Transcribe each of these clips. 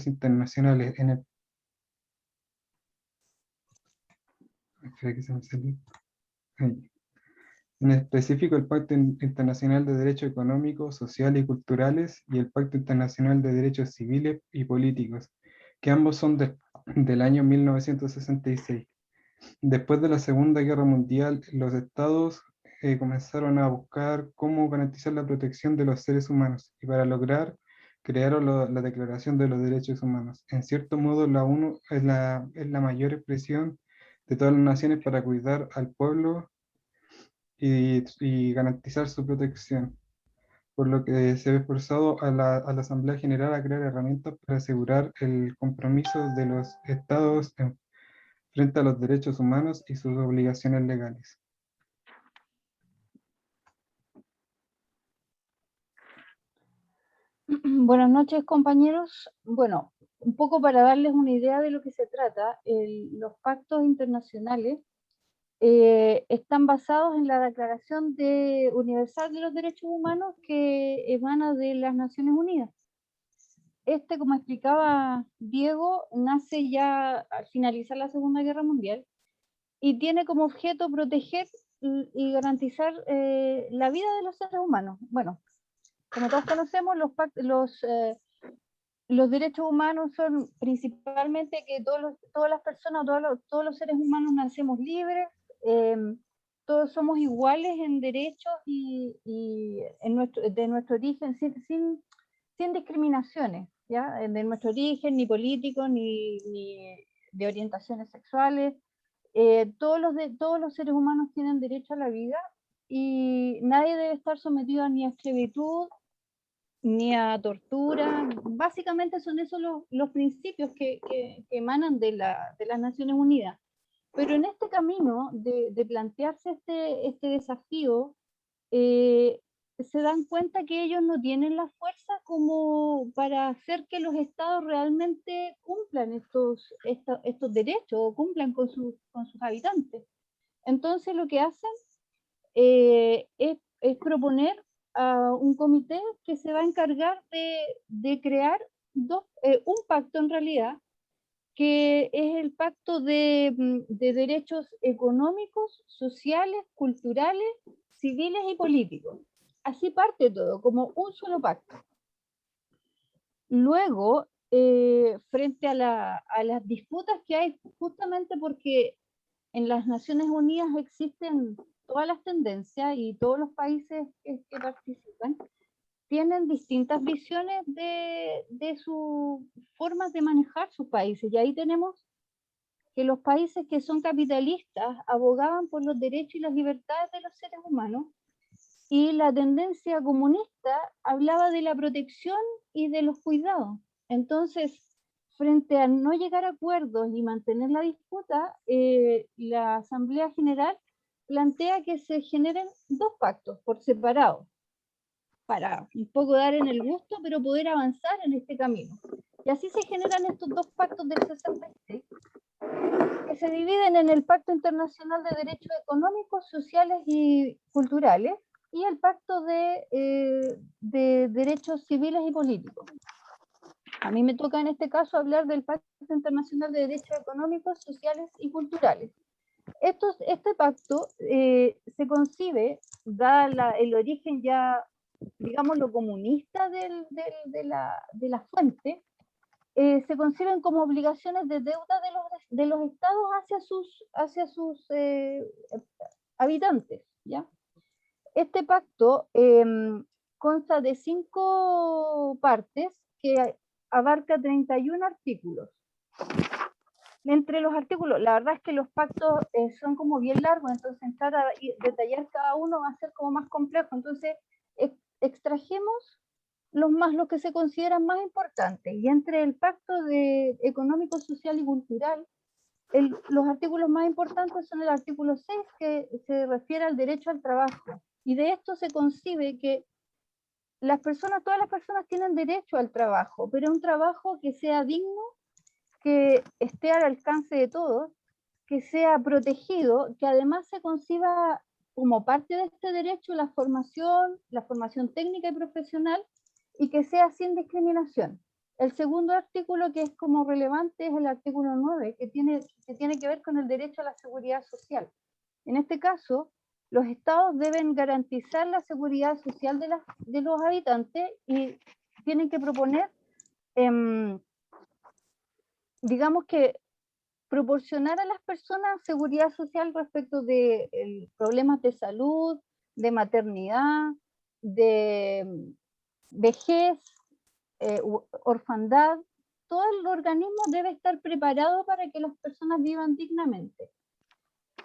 internacionales. Espera que se me salió. Ahí. En específico, el Pacto Internacional de Derechos Económicos, Sociales y Culturales y el Pacto Internacional de Derechos Civiles y Políticos, que ambos son del año 1966. Después de la Segunda Guerra Mundial, los estados comenzaron a buscar cómo garantizar la protección de los seres humanos y para lograr crearon la Declaración de los Derechos Humanos. En cierto modo, la ONU es la mayor expresión de todas las naciones para cuidar al pueblo y garantizar su protección, por lo que se ve esforzado a la Asamblea General a crear herramientas para asegurar el compromiso de los estados frente a los derechos humanos y sus obligaciones legales. Buenas noches, compañeros. Bueno, un poco para darles una idea de lo que se trata, los pactos internacionales están basados en la Declaración Universal de los Derechos Humanos que emana de las Naciones Unidas. Como explicaba Diego, nace ya al finalizar la Segunda Guerra Mundial y tiene como objeto proteger y garantizar la vida de los seres humanos. Bueno, como todos conocemos, los derechos humanos son principalmente que todas las personas, todos los seres humanos nacemos libres, todos somos iguales en derechos y de nuestro origen, sin discriminaciones, ¿ya? De nuestro origen, ni político, ni de orientaciones sexuales. Todos los seres humanos tienen derecho a la vida y nadie debe estar sometido ni a esclavitud, ni a tortura. Básicamente son esos los principios que emanan de las Naciones Unidas. Pero en este camino de plantearse este desafío, se dan cuenta que ellos no tienen la fuerza como para hacer que los estados realmente cumplan estos derechos o cumplan con sus habitantes. Entonces lo que hacen es proponer a un comité que se va a encargar de crear un pacto en realidad, que es el pacto de derechos económicos, sociales, culturales, civiles y políticos. Así parte todo, como un solo pacto. Luego, frente a las disputas que hay, justamente porque en las Naciones Unidas existen todas las tendencias y todos los países que participan tienen distintas visiones de sus formas de manejar sus países. Y ahí tenemos que los países que son capitalistas abogaban por los derechos y las libertades de los seres humanos, y la tendencia comunista hablaba de la protección y de los cuidados. Entonces, frente a no llegar a acuerdos y mantener la disputa, la Asamblea General plantea que se generen dos pactos por separado, para un poco dar en el gusto, pero poder avanzar en este camino. Y así se generan estos dos pactos del 66, que se dividen en el Pacto Internacional de Derechos Económicos, Sociales y Culturales y el Pacto de Derechos Civiles y Políticos. A mí me toca en este caso hablar del Pacto Internacional de Derechos Económicos, Sociales y Culturales. Este pacto se concibe, da el origen ya, digamos, lo comunista de la fuente, se conciben como obligaciones de deuda de los estados hacia sus habitantes, ¿ya? Este pacto consta de 5 partes que abarca 31 artículos. Entre los artículos, la verdad es que los pactos son como bien largos, entonces entrar a detallar cada uno va a ser como más complejo. Entonces extrajemos los que se consideran más importantes, y entre el Pacto Económico, Social y Cultural, los artículos más importantes son el artículo 6, que se refiere al derecho al trabajo, y de esto se concibe que todas las personas tienen derecho al trabajo, pero un trabajo que sea digno, que esté al alcance de todos, que sea protegido, que además se conciba como parte de este derecho la formación técnica y profesional, y que sea sin discriminación. El segundo artículo que es como relevante es el artículo 9, que tiene que ver con el derecho a la seguridad social. En este caso, los estados deben garantizar la seguridad social de los habitantes y tienen que proponer, digamos que proporcionar a las personas seguridad social respecto de problemas de salud, de maternidad, de vejez, orfandad. Todo el organismo debe estar preparado para que las personas vivan dignamente.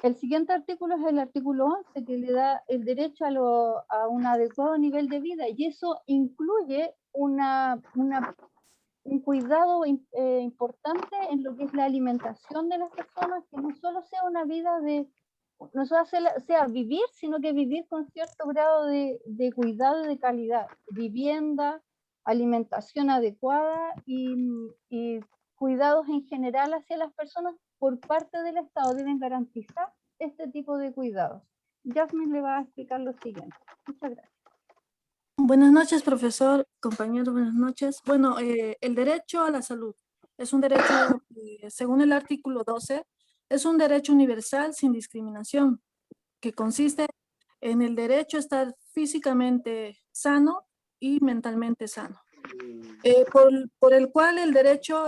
El siguiente artículo es el artículo 11, que le da el derecho a un adecuado nivel de vida, y eso incluye un cuidado importante en lo que es la alimentación de las personas, que no solo sea una vida no solo sea vivir, sino que vivir con cierto grado de cuidado y de calidad, vivienda, alimentación adecuada y cuidados en general hacia las personas por parte del Estado deben garantizar este tipo de cuidados. Jasmine le va a explicar lo siguiente. Muchas gracias. Buenas noches, profesor, compañeros, buenas noches. Bueno, el derecho a la salud es un derecho, según el artículo 12, es un derecho universal sin discriminación, que consiste en el derecho a estar físicamente sano y mentalmente sano, por el cual el derecho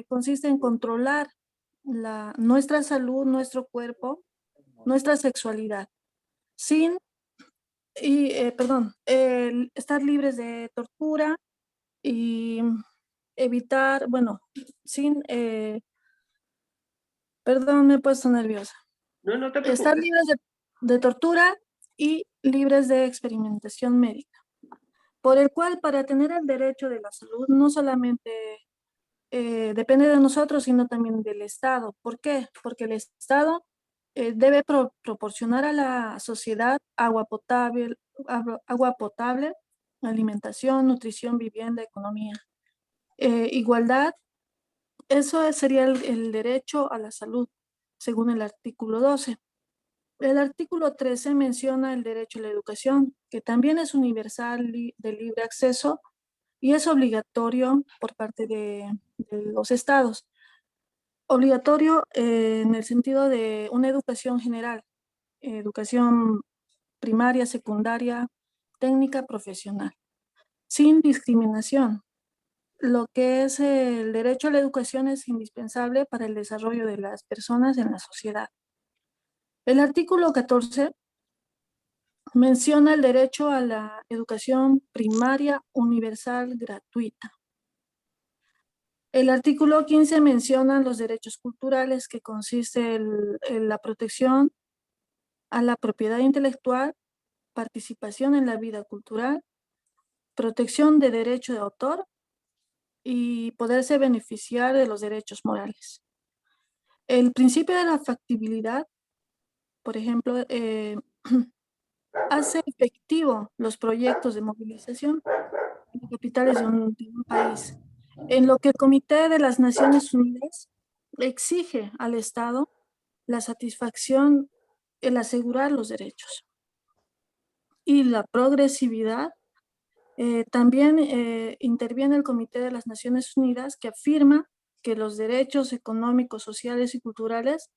consiste en controlar nuestra salud, nuestro cuerpo, nuestra sexualidad, sin estar libres de tortura y evitar, bueno, sin, perdón, me he puesto nerviosa. No te preocupes. Estar libres de tortura y libres de experimentación médica, por el cual para tener el derecho de la salud no solamente depende de nosotros, sino también del Estado. ¿Por qué? Porque el Estado debe proporcionar a la sociedad agua potable, alimentación, nutrición, vivienda, economía. Igualdad, eso sería el derecho a la salud, según el artículo 12. El artículo 13 menciona el derecho a la educación, que también es universal, de libre acceso, y es obligatorio por parte de los estados. Obligatorio en el sentido de una educación general, educación primaria, secundaria, técnica, profesional, sin discriminación. Lo que es el derecho a la educación es indispensable para el desarrollo de las personas en la sociedad. El artículo 14 menciona el derecho a la educación primaria universal gratuita. El artículo 15 menciona los derechos culturales, que consiste en la protección a la propiedad intelectual, participación en la vida cultural, protección de derecho de autor y poderse beneficiar de los derechos morales. El principio de la factibilidad, por ejemplo, hace efectivo los proyectos de movilización de capitales de un país, en lo que el Comité de las Naciones Unidas exige al Estado la satisfacción, el asegurar los derechos. Y la progresividad, también interviene el Comité de las Naciones Unidas, que afirma que los derechos económicos, sociales y culturales,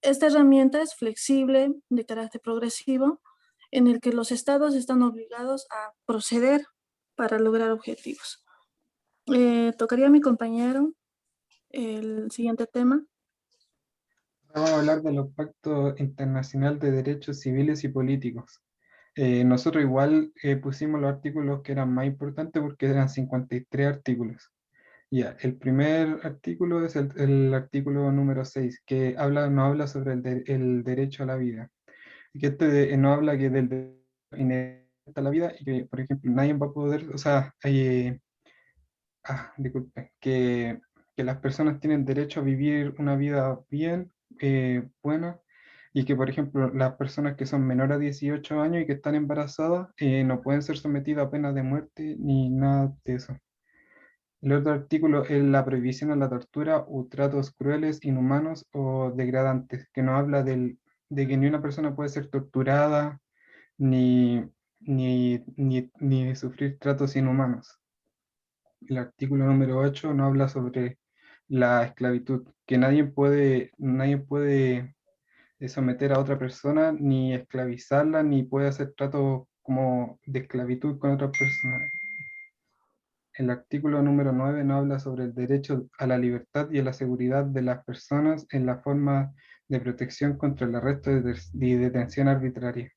esta herramienta es flexible, de carácter progresivo, en el que los estados están obligados a proceder para lograr objetivos. Tocaría a mi compañero el siguiente tema. Vamos a hablar de los pactos internacionales de derechos civiles y políticos. Nosotros igual pusimos los artículos que eran más importantes porque eran 53 artículos. Ya, el primer artículo es el artículo número 6, que nos habla sobre el derecho a la vida. Que nos habla que del derecho inherente a la vida y que, por ejemplo, nadie va a poder, o sea, disculpe, que las personas tienen derecho a vivir una vida bien, buena, y que, por ejemplo, las personas que son menores a 18 años y que están embarazadas no pueden ser sometidas a penas de muerte ni nada de eso. El otro artículo es la prohibición a la tortura u tratos crueles, inhumanos o degradantes, que nos habla de que ni una persona puede ser torturada ni sufrir tratos inhumanos. el artículo número 8 no habla sobre la esclavitud, que nadie puede someter a otra persona, ni esclavizarla, ni puede hacer trato como de esclavitud con otra persona. El artículo número 9 no habla sobre el derecho a la libertad y a la seguridad de las personas en la forma de protección contra el arresto y detención arbitraria,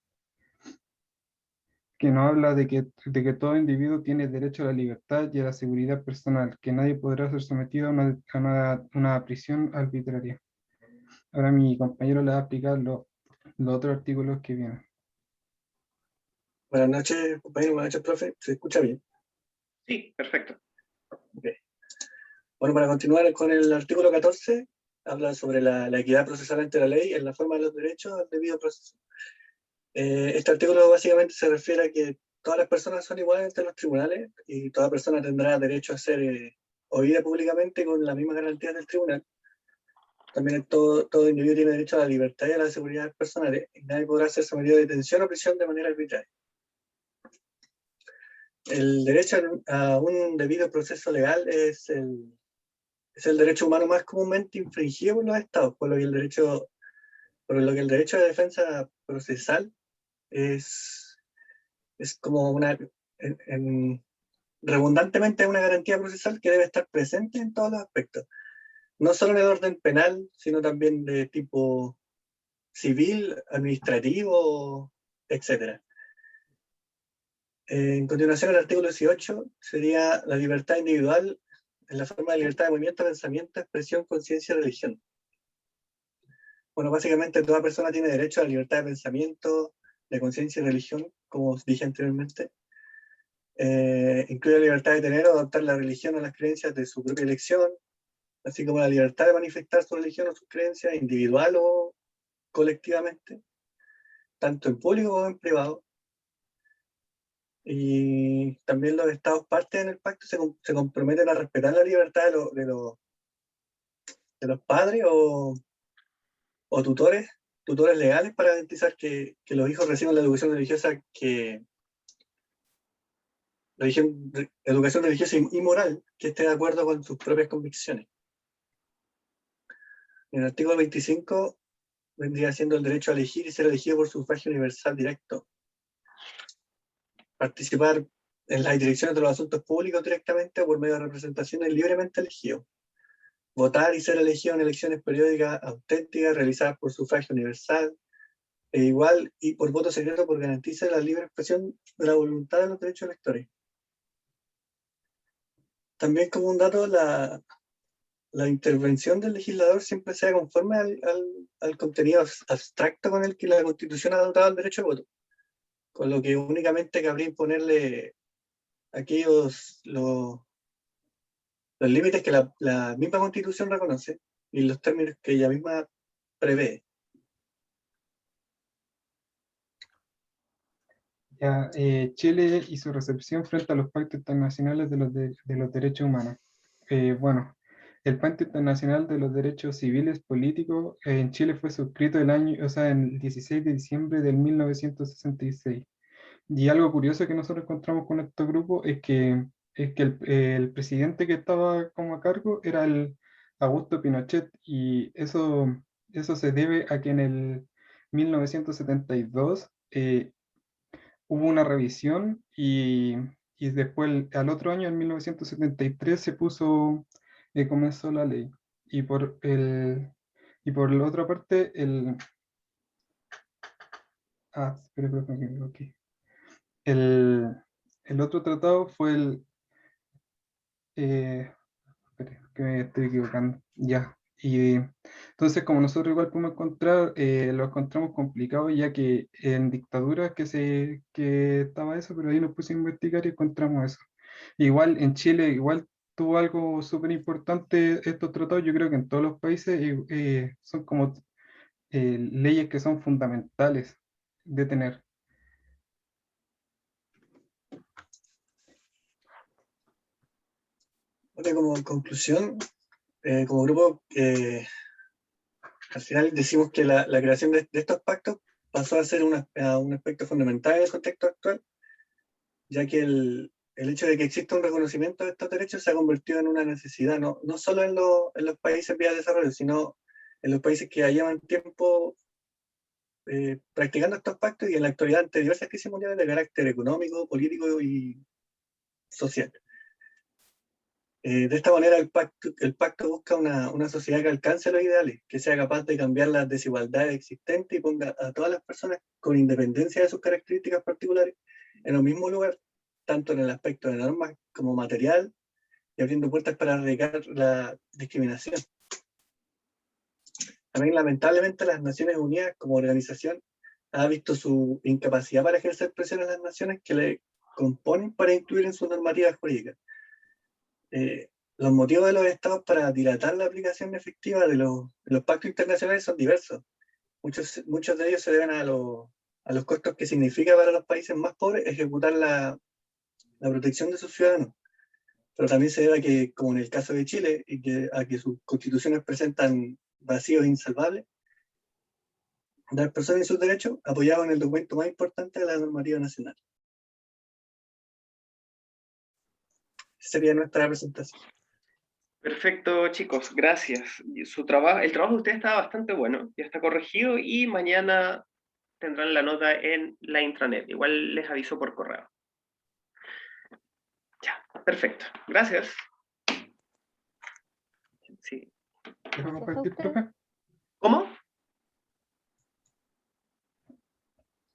que no habla de que todo individuo tiene derecho a la libertad y a la seguridad personal, que nadie podrá ser sometido a una prisión arbitraria. Ahora mi compañero le va a explicar los otros artículos que vienen. Buenas noches, compañero, buenas noches, profe. ¿Se escucha bien? Sí, perfecto. Ok. Bueno, para continuar con el artículo 14, habla sobre la equidad procesal ante la ley en la forma de los derechos al debido proceso. Este artículo básicamente se refiere a que todas las personas son iguales ante los tribunales y toda persona tendrá derecho a ser oída públicamente con las mismas garantías del tribunal. También todo individuo tiene derecho a la libertad y a la seguridad personales y nadie podrá ser sometido a detención o prisión de manera arbitraria. El derecho a un debido proceso legal es el derecho humano más comúnmente infringido por los estados, por lo que el derecho de defensa procesal es como redundantemente una garantía procesal que debe estar presente en todos los aspectos, no solo en el orden penal, sino también de tipo civil, administrativo, etc. En continuación, el artículo 18 sería la libertad individual en la forma de libertad de movimiento, pensamiento, expresión, conciencia y religión. Bueno, básicamente toda persona tiene derecho a la libertad de pensamiento, de conciencia y religión, como os dije anteriormente. Incluye la libertad de tener o adoptar la religión o las creencias de su propia elección, así como la libertad de manifestar su religión o sus creencias individual o colectivamente, tanto en público como en privado. Y también los estados partes en el pacto se comprometen a respetar la libertad de los padres o tutores legales para garantizar que los hijos reciban la educación religiosa educación religiosa y moral que esté de acuerdo con sus propias convicciones. En el artículo 25 vendría siendo el derecho a elegir y ser elegido por sufragio universal directo. Participar en las direcciones de los asuntos públicos directamente o por medio de representaciones libremente elegidos. Votar y ser elegido en elecciones periódicas auténticas realizadas por sufragio universal e igual y por voto secreto por garantizar la libre expresión de la voluntad de los derechos electorales. También como un dato, la intervención del legislador siempre sea conforme al contenido abstracto con el que la Constitución ha dotado el derecho de voto, con lo que únicamente cabría imponerle los límites que la misma Constitución reconoce y los términos que ella misma prevé. Ya, Chile y su recepción frente a los pactos internacionales de los derechos humanos. Bueno, el Pacto Internacional de los Derechos Civiles Políticos en Chile fue suscrito el 16 de diciembre de 1966. Y algo curioso que nosotros encontramos con estos grupos es que el presidente que estaba como a cargo era el Augusto Pinochet, y eso se debe a que en el 1972 hubo una revisión y después al otro año, en 1973, comenzó la ley. Y por la otra parte, espera, que me equivoqué. El otro tratado fue espera, que me estoy equivocando. Ya. Y entonces, como nosotros igual podemos encontrar, lo encontramos complicado, ya que en dictaduras que estaba eso, pero ahí nos pusimos a investigar y encontramos eso. Igual en Chile, igual tuvo algo súper importante estos tratados. Yo creo que en todos los países son como leyes que son fundamentales de tener. Bueno, como conclusión, como grupo, al final decimos que la creación de estos pactos pasó a ser un aspecto fundamental en el contexto actual, ya que el hecho de que exista un reconocimiento de estos derechos se ha convertido en una necesidad, no solo en los países en vías de desarrollo, sino en los países que ya llevan tiempo practicando estos pactos y en la actualidad ante diversas crisis mundiales de carácter económico, político y social. De esta manera el pacto busca una sociedad que alcance los ideales, que sea capaz de cambiar las desigualdades existentes y ponga a todas las personas, con independencia de sus características particulares, en el mismo lugar, tanto en el aspecto de normas como material, y abriendo puertas para erradicar la discriminación. También, lamentablemente, las Naciones Unidas como organización ha visto su incapacidad para ejercer presión en las naciones que le componen para incluir en su normativa jurídica. Los motivos de los estados para dilatar la aplicación efectiva de los pactos internacionales son diversos. Muchos de ellos se deben a los costos que significa para los países más pobres ejecutar la protección de sus ciudadanos. Pero también se debe a que, como en el caso de Chile, a que sus constituciones presentan vacíos insalvables, las personas y sus derechos apoyados en el documento más importante de la normativa nacional. Esa sería nuestra presentación. Perfecto, chicos, gracias. El trabajo de ustedes está bastante bueno, ya está corregido y mañana tendrán la nota en la intranet. Igual les aviso por correo. Ya, perfecto. Gracias. Sí. ¿Dejo compartir, profe? ¿Cómo?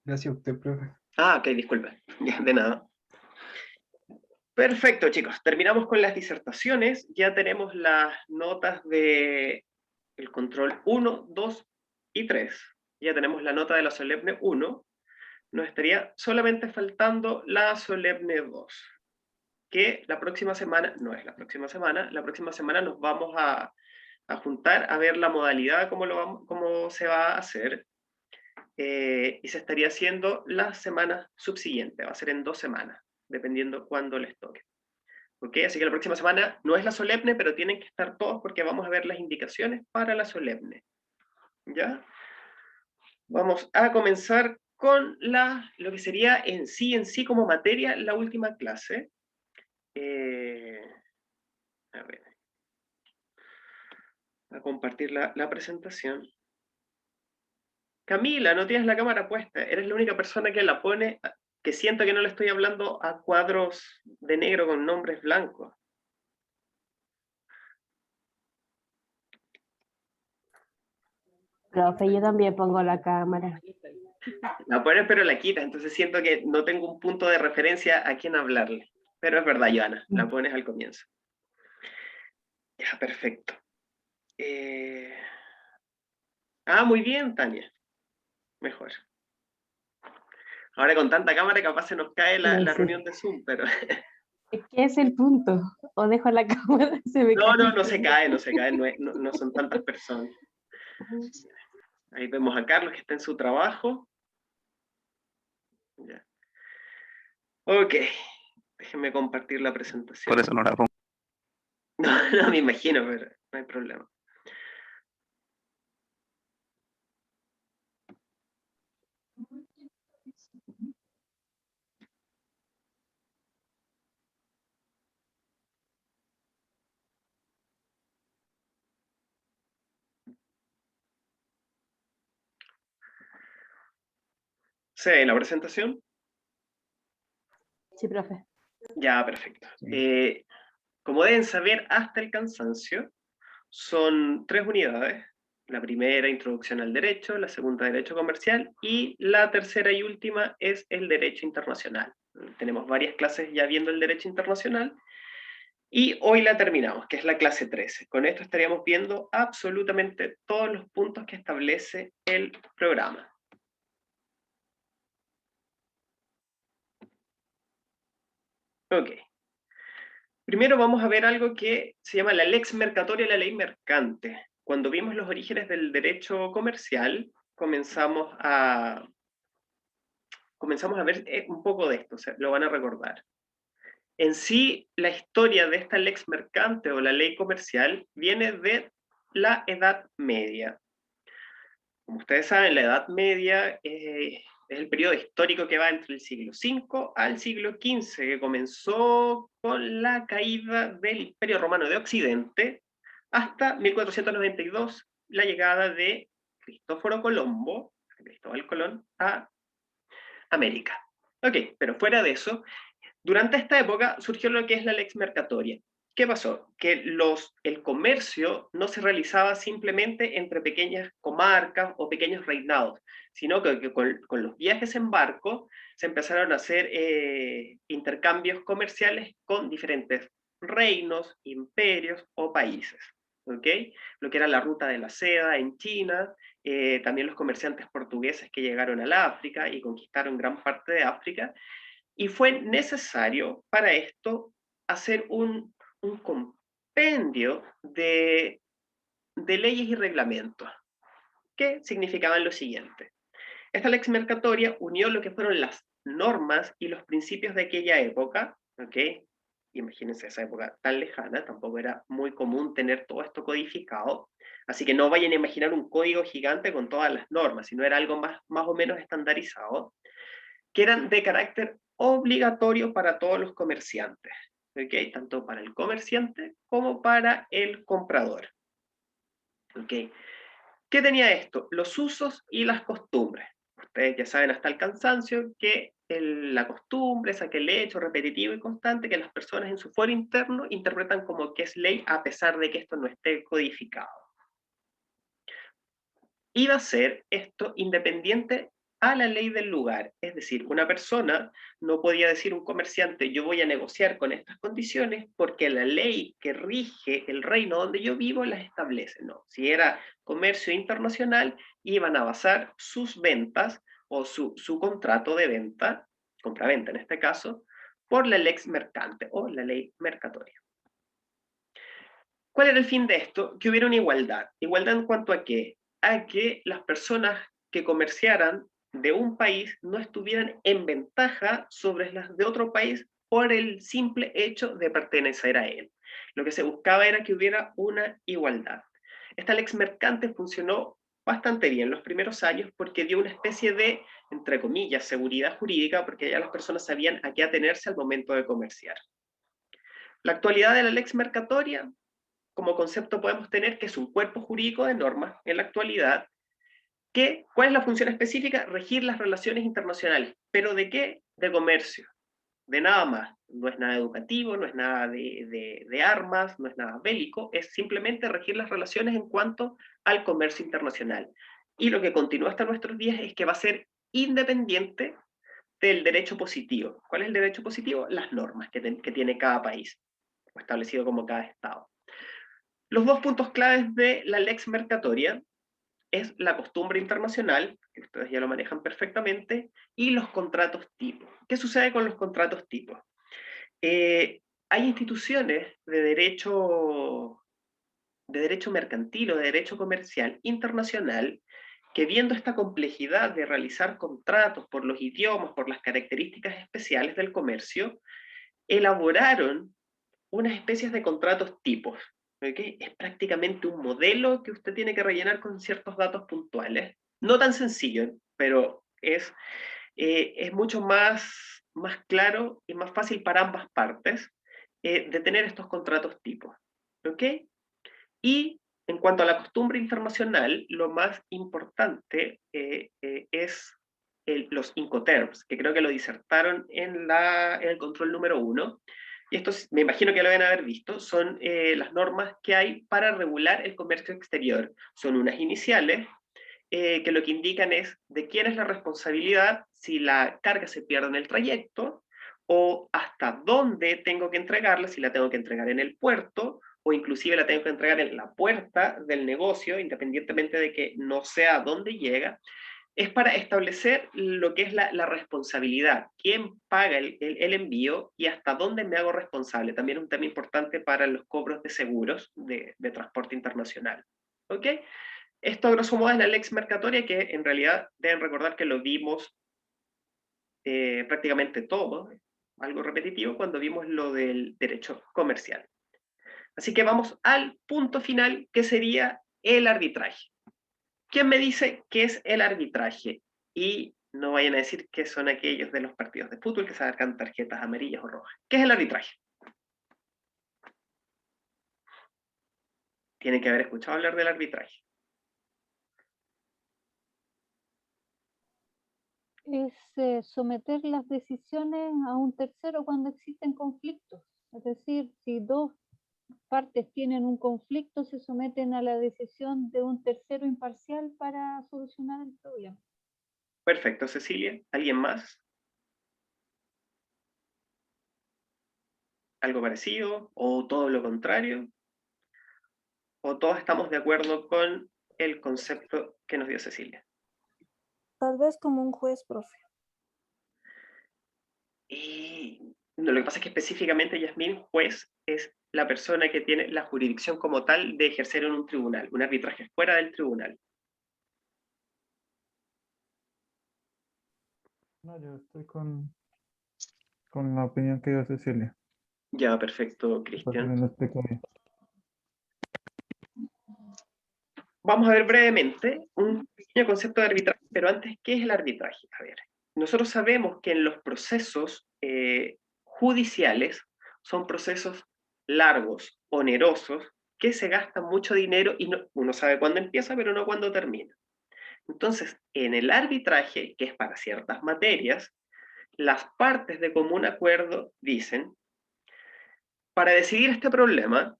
Gracias a usted, profe. Ah, ok, disculpe. Ya, de nada. Perfecto, chicos. Terminamos con las disertaciones. Ya tenemos las notas de el control 1, 2 y 3. Ya tenemos la nota de la solemne 1. Nos estaría solamente faltando la solemne 2. Que la próxima semana, no es la próxima semana nos vamos a juntar a ver la modalidad, cómo se va a hacer. Y se estaría haciendo la semana subsiguiente. Va a ser en 2 semanas, dependiendo cuándo les toque. ¿Ok? Así que la próxima semana no es la solemne, pero tienen que estar todos porque vamos a ver las indicaciones para la solemne. ¿Ya? Vamos a comenzar con lo que sería en sí como materia la última clase. A ver. A compartir la presentación. Camila, no tienes la cámara puesta. Eres la única persona que la pone, que siento que no le estoy hablando a cuadros de negro con nombres blancos. Profe, yo también pongo la cámara. La pones pero la quitas, entonces siento que no tengo un punto de referencia a quién hablarle. Pero es verdad, Joana, la pones al comienzo. Ya, perfecto. Muy bien, Tania. Mejor. Ahora con tanta cámara capaz se nos cae la reunión de Zoom, pero... ¿Qué es el punto? ¿O dejo la cámara? No se cae, no son tantas personas. Ahí vemos a Carlos que está en su trabajo. Ya. Ok, déjenme compartir la presentación. Por eso no la pongo. No me imagino, pero no hay problema. ¿Se ve la presentación? Sí, profe. Ya, perfecto. Como deben saber hasta el cansancio, son 3 unidades. La primera, introducción al derecho, la segunda, derecho comercial, y la tercera y última es el derecho internacional. Tenemos varias clases ya viendo el derecho internacional, y hoy la terminamos, que es la clase 13. Con esto estaríamos viendo absolutamente todos los puntos que establece el programa. Ok. Primero vamos a ver algo que se llama la lex mercatoria y la ley mercante. Cuando vimos los orígenes del derecho comercial, comenzamos a ver un poco de esto, o sea, lo van a recordar. En sí, la historia de esta lex mercante o la ley comercial viene de la Edad Media. Como ustedes saben, la Edad Media Es el periodo histórico que va entre el siglo V al siglo XV, que comenzó con la caída del Imperio Romano de Occidente, hasta 1492, la llegada de Cristóforo Colombo, Cristóbal Colón, a América. Ok, pero fuera de eso, durante esta época surgió lo que es la Lex Mercatoria. ¿Qué pasó? Que el comercio no se realizaba simplemente entre pequeñas comarcas o pequeños reinados, sino que con los viajes en barco se empezaron a hacer intercambios comerciales con diferentes reinos, imperios o países. ¿Okay? Lo que era la ruta de la seda en China, también los comerciantes portugueses que llegaron al África y conquistaron gran parte de África, y fue necesario para esto hacer un compendio de leyes y reglamentos, que significaban lo siguiente. Esta Lex Mercatoria unió lo que fueron las normas y los principios de aquella época, ¿ok? Imagínense esa época tan lejana, tampoco era muy común tener todo esto codificado, así que no vayan a imaginar un código gigante con todas las normas, sino era algo más o menos estandarizado, que eran de carácter obligatorio para todos los comerciantes, ¿okay? Tanto para el comerciante como para el comprador. ¿Okay? ¿Qué tenía esto? Los usos y las costumbres. Ustedes ya saben hasta el cansancio que la costumbre es aquel hecho repetitivo y constante que las personas en su foro interno interpretan como que es ley a pesar de que esto no esté codificado. Iba a ser esto independiente a la ley del lugar, es decir, una persona no podía decir un comerciante yo voy a negociar con estas condiciones porque la ley que rige el reino donde yo vivo las establece, no, si era comercio internacional iban a basar sus ventas o su contrato de venta, compraventa en este caso, por la lex mercante o la ley mercatoria. ¿Cuál era el fin de esto? Que hubiera una igualdad. ¿Igualdad en cuanto a qué? A que las personas que comerciaran de un país no estuvieran en ventaja sobre las de otro país por el simple hecho de pertenecer a él. Lo que se buscaba era que hubiera una igualdad. Esta lex mercante funcionó bastante bien los primeros años porque dio una especie de, entre comillas, seguridad jurídica, porque ya las personas sabían a qué atenerse al momento de comerciar. La actualidad de la lex mercatoria, como concepto podemos tener que es un cuerpo jurídico de normas en la actualidad, que, ¿cuál es la función específica? Regir las relaciones internacionales. ¿Pero de qué? De comercio. De nada más. No es nada educativo, no es nada de armas, no es nada bélico, es simplemente regir las relaciones en cuanto al comercio internacional. Y lo que continúa hasta nuestros días es que va a ser independiente del derecho positivo. ¿Cuál es el derecho positivo? Las normas que tiene cada país, o establecido como cada estado. Los dos puntos claves de la lex mercatoria es la costumbre internacional, que ustedes ya lo manejan perfectamente, y los contratos tipo. ¿Qué sucede con los contratos tipo? Hay instituciones de derecho mercantil o de derecho comercial internacional que, viendo esta complejidad de realizar contratos por los idiomas, por las características especiales del comercio, elaboraron unas especies de contratos tipos. ¿Okay? Es prácticamente un modelo que usted tiene que rellenar con ciertos datos puntuales. No tan sencillo, pero es mucho más claro y más fácil para ambas partes de tener estos contratos tipos. ¿Okay? Y en cuanto a la costumbre internacional, lo más importante es los Incoterms, que creo que lo disertaron en el control número 1. Y estos, me imagino que lo deben haber visto, son las normas que hay para regular el comercio exterior. Son unas iniciales que lo que indican es de quién es la responsabilidad si la carga se pierde en el trayecto, o hasta dónde tengo que entregarla, si la tengo que entregar en el puerto, o inclusive la tengo que entregar en la puerta del negocio, independientemente de que no sea dónde llega. Es para establecer lo que es la responsabilidad, quién paga el envío y hasta dónde me hago responsable. También es un tema importante para los cobros de seguros de transporte internacional. ¿Ok? Esto, a grosso modo, es la lex mercatoria, que en realidad deben recordar que lo vimos prácticamente todo, algo repetitivo, cuando vimos lo del derecho comercial. Así que vamos al punto final, que sería el arbitraje. ¿Quién me dice qué es el arbitraje? Y No vayan a decir que son aquellos de los partidos de fútbol que sacan tarjetas amarillas o rojas. ¿Qué es el arbitraje? Tienen que haber escuchado hablar del arbitraje. Es someter las decisiones a un tercero cuando existen conflictos. Es decir, si dos partes tienen un conflicto, se someten a la decisión de un tercero imparcial para solucionar el problema. Perfecto, Cecilia. ¿Alguien más? ¿Algo parecido? ¿O todo lo contrario? ¿O todos estamos de acuerdo con el concepto que nos dio Cecilia? Tal vez como un juez, profe. Y no, lo que pasa es que específicamente, Yasmín, juez es la persona que tiene la jurisdicción como tal de ejercer en un tribunal, un arbitraje fuera del tribunal. No, yo estoy con la opinión que dio Cecilia. Ya, perfecto, Porque Cristian. lo explico bien. Vamos a ver brevemente un pequeño concepto de arbitraje, pero antes, ¿qué es el arbitraje? A ver, nosotros sabemos que en los procesos judiciales son procesos largos, onerosos, que se gastan mucho dinero y uno sabe cuándo empieza, pero no cuándo termina. Entonces, en el arbitraje, que es para ciertas materias, las partes de común acuerdo dicen, para decidir este problema,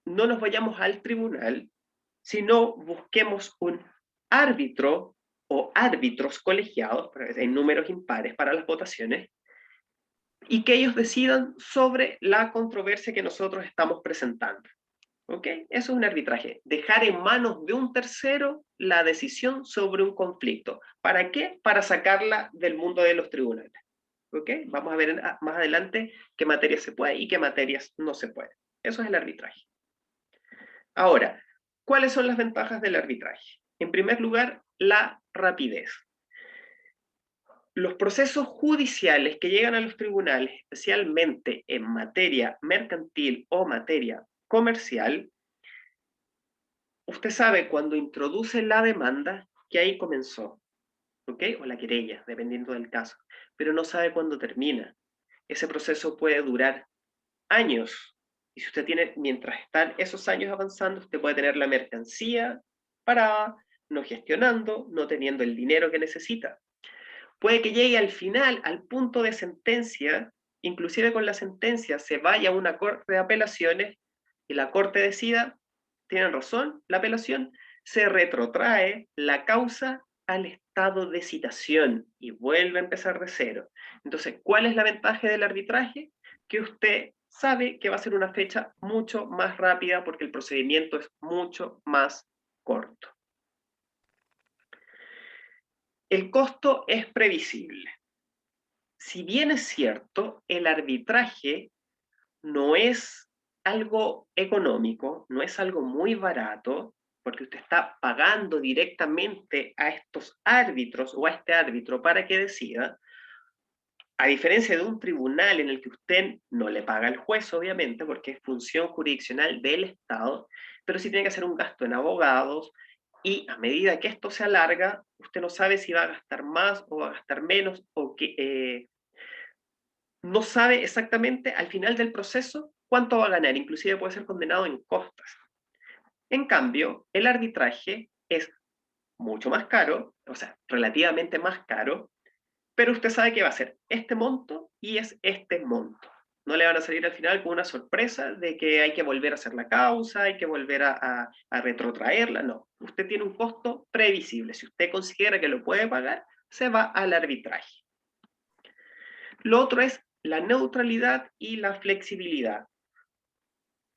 no nos vayamos al tribunal, sino busquemos un árbitro o árbitros colegiados, en números impares para las votaciones, y que ellos decidan sobre la controversia que nosotros estamos presentando. ¿Ok? Eso es un arbitraje. Dejar en manos de un tercero la decisión sobre un conflicto. ¿Para qué? Para sacarla del mundo de los tribunales. ¿Ok? Vamos a ver más adelante qué materias se puede y qué materias no se puede. Eso es el arbitraje. Ahora, ¿cuáles son las ventajas del arbitraje? En primer lugar, la rapidez. Los procesos judiciales que llegan a los tribunales, especialmente en materia mercantil o materia comercial, usted sabe cuando introduce la demanda que ahí comenzó, ¿ok? O la querella, dependiendo del caso, pero no sabe cuándo termina. Ese proceso puede durar años. Y si usted tiene, mientras están esos años avanzando, usted puede tener la mercancía parada, no gestionando, no teniendo el dinero que necesita. Puede que llegue al final, al punto de sentencia, inclusive con la sentencia se vaya a una corte de apelaciones y la corte decida, tienen razón, la apelación, se retrotrae la causa al estado de citación y vuelve a empezar de cero. Entonces, ¿cuál es la ventaja del arbitraje? Que usted sabe que va a ser una fecha mucho más rápida porque el procedimiento es mucho más corto. El costo es previsible. Si bien es cierto, el arbitraje no es algo económico, no es algo muy barato, porque usted está pagando directamente a estos árbitros o a este árbitro para que decida, a diferencia de un tribunal en el que usted no le paga al juez, obviamente, porque es función jurisdiccional del Estado, pero sí tiene que hacer un gasto en abogados, y a medida que esto se alarga, usted no sabe si va a gastar más o va a gastar menos, o que no sabe exactamente al final del proceso cuánto va a ganar, inclusive puede ser condenado en costas. En cambio, el arbitraje es mucho más caro, o sea, relativamente más caro, pero usted sabe que va a ser este monto y es este monto. No le van a salir al final con una sorpresa de que hay que volver a hacer la causa, hay que volver a retrotraerla, no. Usted tiene un costo previsible. Si usted considera que lo puede pagar, se va al arbitraje. Lo otro es la neutralidad y la flexibilidad.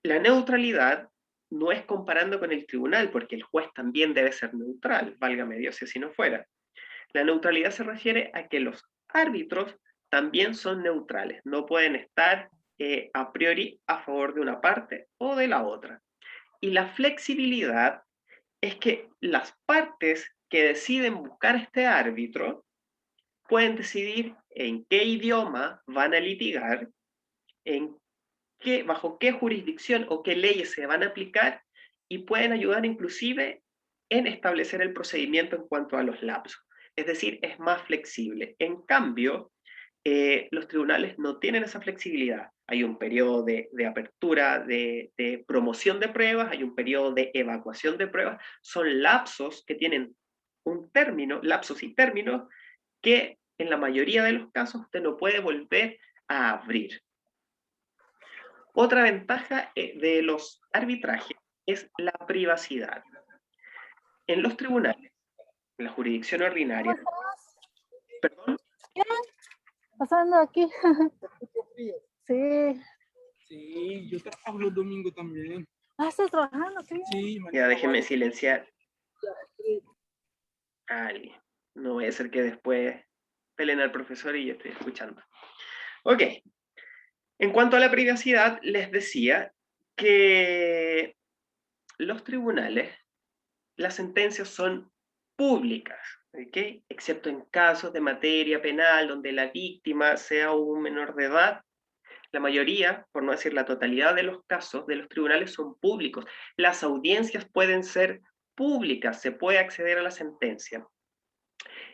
La neutralidad no es comparando con el tribunal, porque el juez también debe ser neutral, válgame Dios si así no fuera. La neutralidad se refiere a que los árbitros también son neutrales, no pueden estar a priori a favor de una parte o de la otra. Y la flexibilidad es que las partes que deciden buscar este árbitro pueden decidir en qué idioma van a litigar, bajo qué jurisdicción o qué leyes se van a aplicar, y pueden ayudar inclusive en establecer el procedimiento en cuanto a los lapsos. Es decir, es más flexible. En cambio, los tribunales no tienen esa flexibilidad. Hay un periodo de apertura, de promoción de pruebas, hay un periodo de evacuación de pruebas. Son lapsos que tienen un término, lapsos y términos, que en la mayoría de los casos usted no puede volver a abrir. Otra ventaja de los arbitrajes es la privacidad. En los tribunales, en la jurisdicción ordinaria, perdón, Pasando aquí. Sí. Sí, yo trabajo los domingos también. Ah, estás trabajando, sí. Sí, ya déjenme silenciar a alguien. No voy a ser que después peleen al profesor y yo estoy escuchando. Ok. En cuanto a la privacidad, les decía que los tribunales, las sentencias son públicas, ¿ok? Excepto en casos de materia penal donde la víctima sea un menor de edad. La mayoría, por no decir la totalidad de los casos de los tribunales son públicos. Las audiencias pueden ser públicas, se puede acceder a la sentencia.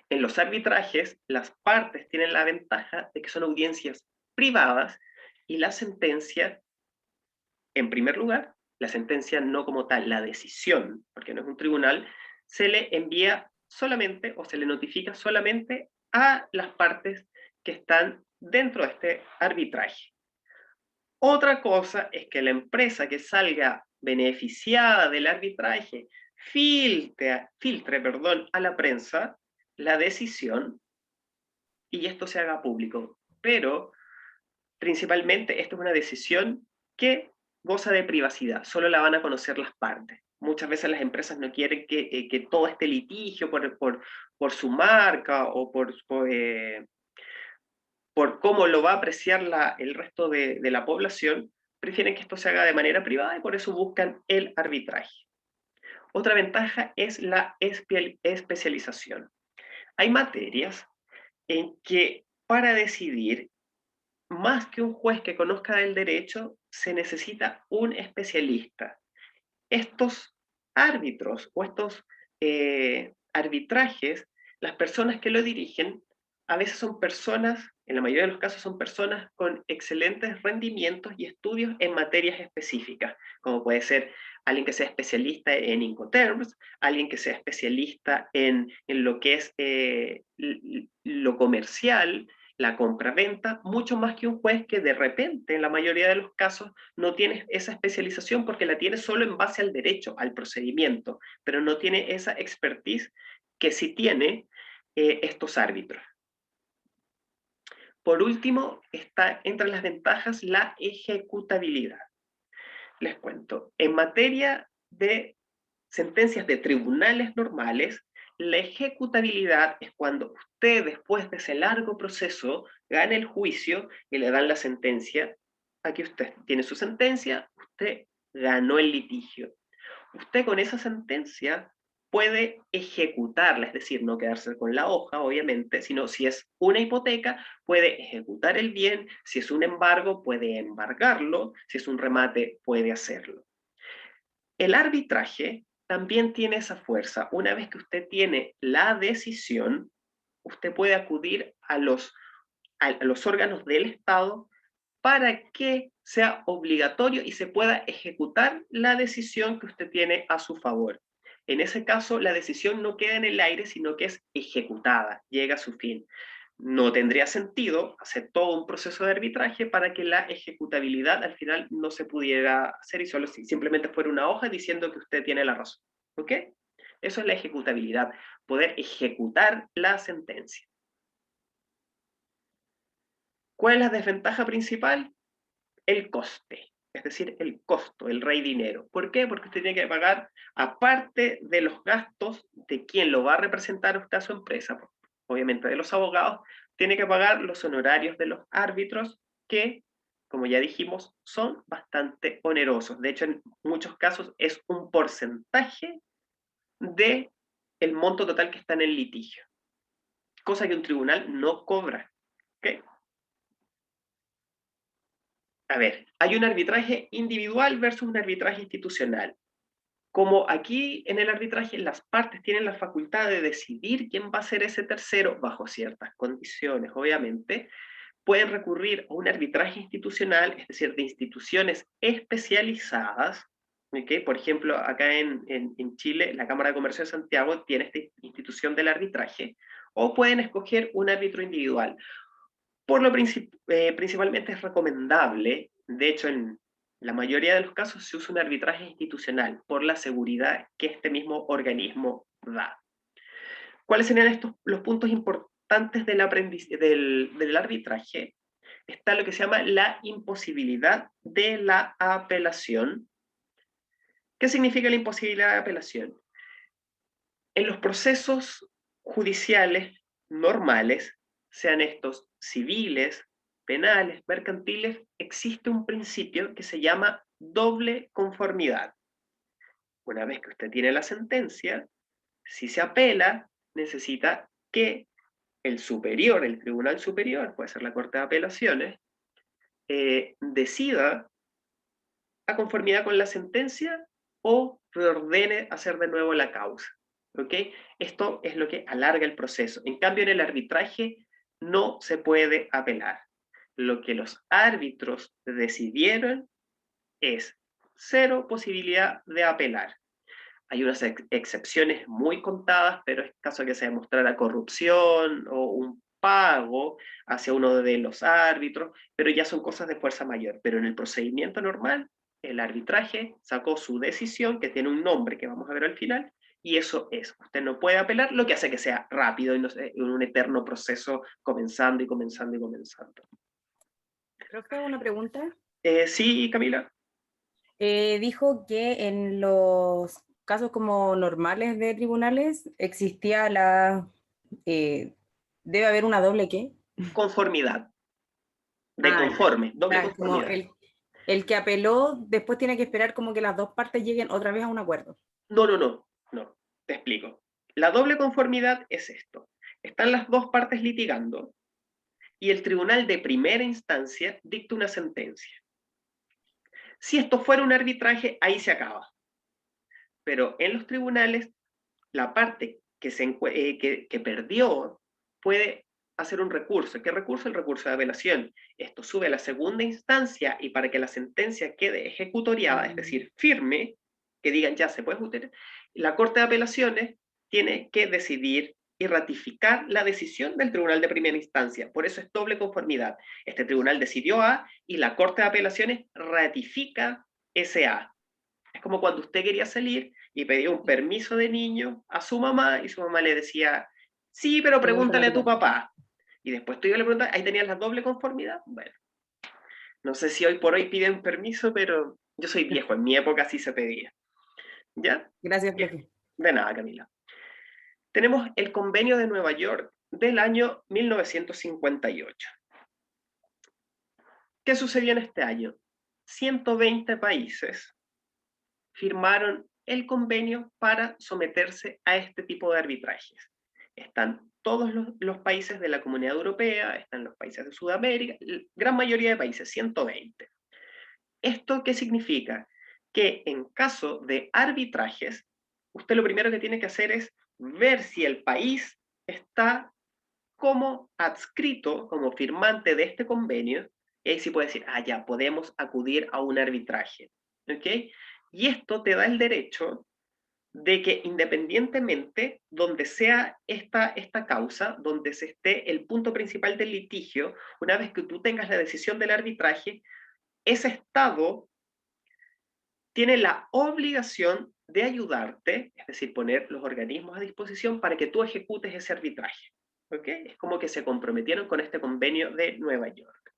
En los arbitrajes, las partes tienen la ventaja de que son audiencias privadas y la sentencia, en primer lugar, la sentencia no como tal, la decisión, porque no es un tribunal, se le envía solamente o se le notifica solamente a las partes que están dentro de este arbitraje. Otra cosa es que la empresa que salga beneficiada del arbitraje filtre a la prensa la decisión y esto se haga público. Pero principalmente esto es una decisión que goza de privacidad, solo la van a conocer las partes. Muchas veces las empresas no quieren que todo este litigio por su marca o por cómo lo va a apreciar el resto de la población, prefieren que esto se haga de manera privada y por eso buscan el arbitraje. Otra ventaja es la especialización. Hay materias en que para decidir, más que un juez que conozca del derecho, se necesita un especialista. Estos árbitros o estos arbitrajes, las personas que lo dirigen, a veces son personas, en la mayoría de los casos son personas con excelentes rendimientos y estudios en materias específicas, como puede ser alguien que sea especialista en Incoterms, alguien que sea especialista en lo que es lo comercial, la compra-venta, mucho más que un juez que de repente, en la mayoría de los casos, no tiene esa especialización porque la tiene solo en base al derecho, al procedimiento, pero no tiene esa expertise que sí tiene estos árbitros. Por último, está entre las ventajas la ejecutabilidad. Les cuento, en materia de sentencias de tribunales normales, la ejecutabilidad es cuando usted, después de ese largo proceso, gana el juicio y le dan la sentencia. Aquí usted tiene su sentencia, usted ganó el litigio. Usted con esa sentencia puede ejecutarla, es decir, no quedarse con la hoja, obviamente, sino si es una hipoteca, puede ejecutar el bien, si es un embargo, puede embargarlo, si es un remate, puede hacerlo. El arbitraje también tiene esa fuerza. Una vez que usted tiene la decisión, usted puede acudir a los órganos del Estado para que sea obligatorio y se pueda ejecutar la decisión que usted tiene a su favor. En ese caso, la decisión no queda en el aire, sino que es ejecutada, llega a su fin. No tendría sentido hacer todo un proceso de arbitraje para que la ejecutabilidad al final no se pudiera hacer y solo simplemente fuera una hoja diciendo que usted tiene la razón. ¿Ok? Eso es la ejecutabilidad, poder ejecutar la sentencia. ¿Cuál es la desventaja principal? El coste, es decir, el costo, el rey dinero. ¿Por qué? Porque usted tiene que pagar, aparte de los gastos de quien lo va a representar usted a su empresa, obviamente de los abogados, tiene que pagar los honorarios de los árbitros que, como ya dijimos, son bastante onerosos. De hecho, en muchos casos es un porcentaje del monto total que está en el litigio, cosa que un tribunal no cobra. ¿Okay? A ver, hay un arbitraje individual versus un arbitraje institucional. como aquí en el arbitraje las partes tienen la facultad de decidir quién va a ser ese tercero, bajo ciertas condiciones, obviamente, pueden recurrir a un arbitraje institucional, es decir, de instituciones especializadas. ¿Okay? Por ejemplo, acá en Chile, la Cámara de Comercio de Santiago tiene esta institución del arbitraje, o pueden escoger un árbitro individual. Por lo principalmente es recomendable, de hecho en la mayoría de los casos se usa un arbitraje institucional por la seguridad que este mismo organismo da. ¿Cuáles serían los puntos importantes del arbitraje? Está lo que se llama la imposibilidad de la apelación. ¿Qué significa la imposibilidad de apelación? En los procesos judiciales normales, sean estos civiles, penales, mercantiles, existe un principio que se llama doble conformidad. Una vez que usted tiene la sentencia, si se apela, necesita que el superior, el tribunal superior, puede ser la Corte de Apelaciones, decida a conformidad con la sentencia o reordene hacer de nuevo la causa. ¿Okay? Esto es lo que alarga el proceso. En cambio, en el arbitraje no se puede apelar. Lo que los árbitros decidieron es cero posibilidad de apelar. Hay unas excepciones muy contadas, pero es caso que se demostrara corrupción o un pago hacia uno de los árbitros, pero ya son cosas de fuerza mayor. Pero en el procedimiento normal, el arbitraje sacó su decisión, que tiene un nombre que vamos a ver al final, y eso es. Usted no puede apelar, lo que hace que sea rápido y no sea un eterno proceso comenzando y comenzando y comenzando. Profe, una pregunta. Sí, Camila. Dijo que en los casos como normales de tribunales existía debe haber una doble ¿qué? Conformidad. De conforme, doble conformidad. Como el que apeló después tiene que esperar como que las dos partes lleguen otra vez a un acuerdo. No, te explico. La doble conformidad es esto. Están las dos partes litigando y el tribunal de primera instancia dicta una sentencia. Si esto fuera un arbitraje, ahí se acaba. Pero en los tribunales, la parte que perdió puede hacer un recurso. ¿Qué recurso? El recurso de apelación. Esto sube a la segunda instancia y para que la sentencia quede ejecutoriada, es decir, firme, que digan ya se puede ejecutar, la Corte de Apelaciones tiene que decidir y ratificar la decisión del tribunal de primera instancia. Por eso es doble conformidad. Este tribunal decidió A y la Corte de Apelaciones ratifica ese A. Es como cuando usted quería salir y pedía un permiso de niño a su mamá y su mamá le decía, sí, pero pregúntale a tu papá. Y después tú le preguntas, ahí tenías la doble conformidad. Bueno, no sé si hoy por hoy piden permiso, pero yo soy viejo, en mi época sí se pedía. ¿Ya? Gracias, profe. De nada, Camila. Tenemos el Convenio de Nueva York del año 1958. ¿Qué sucedió en este año? 120 países firmaron el convenio para someterse a este tipo de arbitrajes. Están todos los países de la Comunidad Europea, están los países de Sudamérica, la gran mayoría de países, 120. ¿Esto qué significa? Que en caso de arbitrajes, usted lo primero que tiene que hacer es ver si el país está como adscrito, como firmante de este convenio, y ahí sí puede decir, ya, podemos acudir a un arbitraje. ¿Ok? Y esto te da el derecho de que independientemente donde sea esta causa, donde se esté el punto principal del litigio, una vez que tú tengas la decisión del arbitraje, ese Estado tiene la obligación de ayudarte, es decir, poner los organismos a disposición para que tú ejecutes ese arbitraje. ¿Ok? Es como que se comprometieron con este convenio de Nueva York.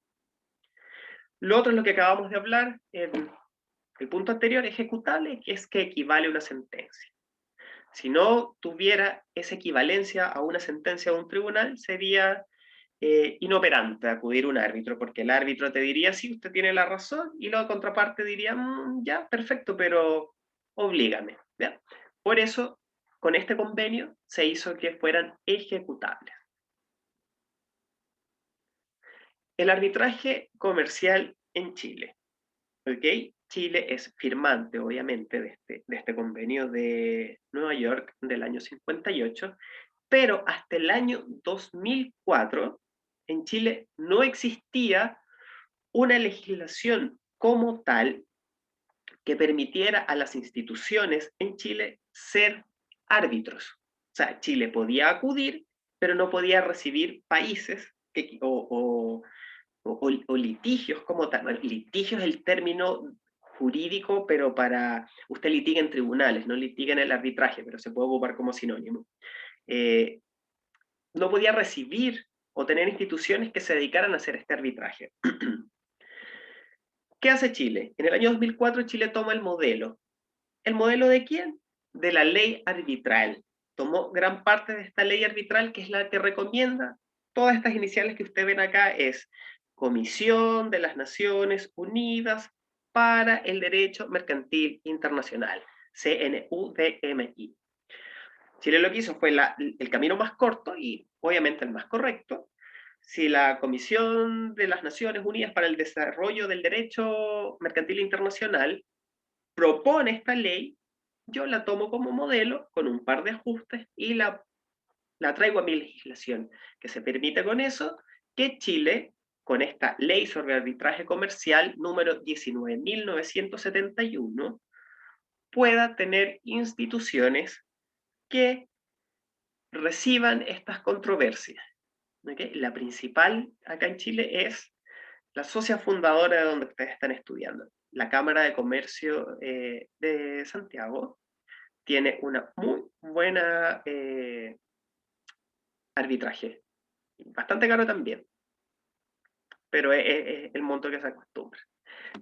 Lo otro es lo que acabamos de hablar, el punto anterior, ejecutable, que es que equivale a una sentencia. Si no tuviera esa equivalencia a una sentencia de un tribunal, sería inoperante acudir a un árbitro, porque el árbitro te diría, sí, usted tiene la razón, y la contraparte diría, ya, perfecto, pero oblígame. ¿Ya? Por eso, con este convenio, se hizo que fueran ejecutables. El arbitraje comercial en Chile. ¿Ok? Chile es firmante, obviamente, de este convenio de Nueva York del año 58, pero hasta el año 2004 en Chile no existía una legislación como tal que permitiera a las instituciones en Chile ser árbitros. O sea, Chile podía acudir, pero no podía recibir países o litigios como tal. Bueno, litigios es el término jurídico, pero para usted litiga en tribunales, no litiga en el arbitraje, pero se puede ocupar como sinónimo. No podía recibir o tener instituciones que se dedicaran a hacer este arbitraje. ¿Qué hace Chile? En el año 2004 Chile toma el modelo. ¿El modelo de quién? De la ley arbitral. Tomó gran parte de esta ley arbitral, que es la que recomienda todas estas iniciales que ustedes ven acá, es Comisión de las Naciones Unidas para el Derecho Mercantil Internacional, CNUDMI. Chile lo que hizo fue el camino más corto y obviamente el más correcto. Si la Comisión de las Naciones Unidas para el Desarrollo del Derecho Mercantil Internacional propone esta ley, yo la tomo como modelo con un par de ajustes y la traigo a mi legislación, que se permite con eso que Chile, con esta ley sobre arbitraje comercial número 19.971, pueda tener instituciones que reciban estas controversias. ¿Okay? La principal acá en Chile es la socia fundadora de donde ustedes están estudiando, la Cámara de Comercio de Santiago. Tiene una muy buena arbitraje, bastante caro también, pero es el monto que se acostumbra.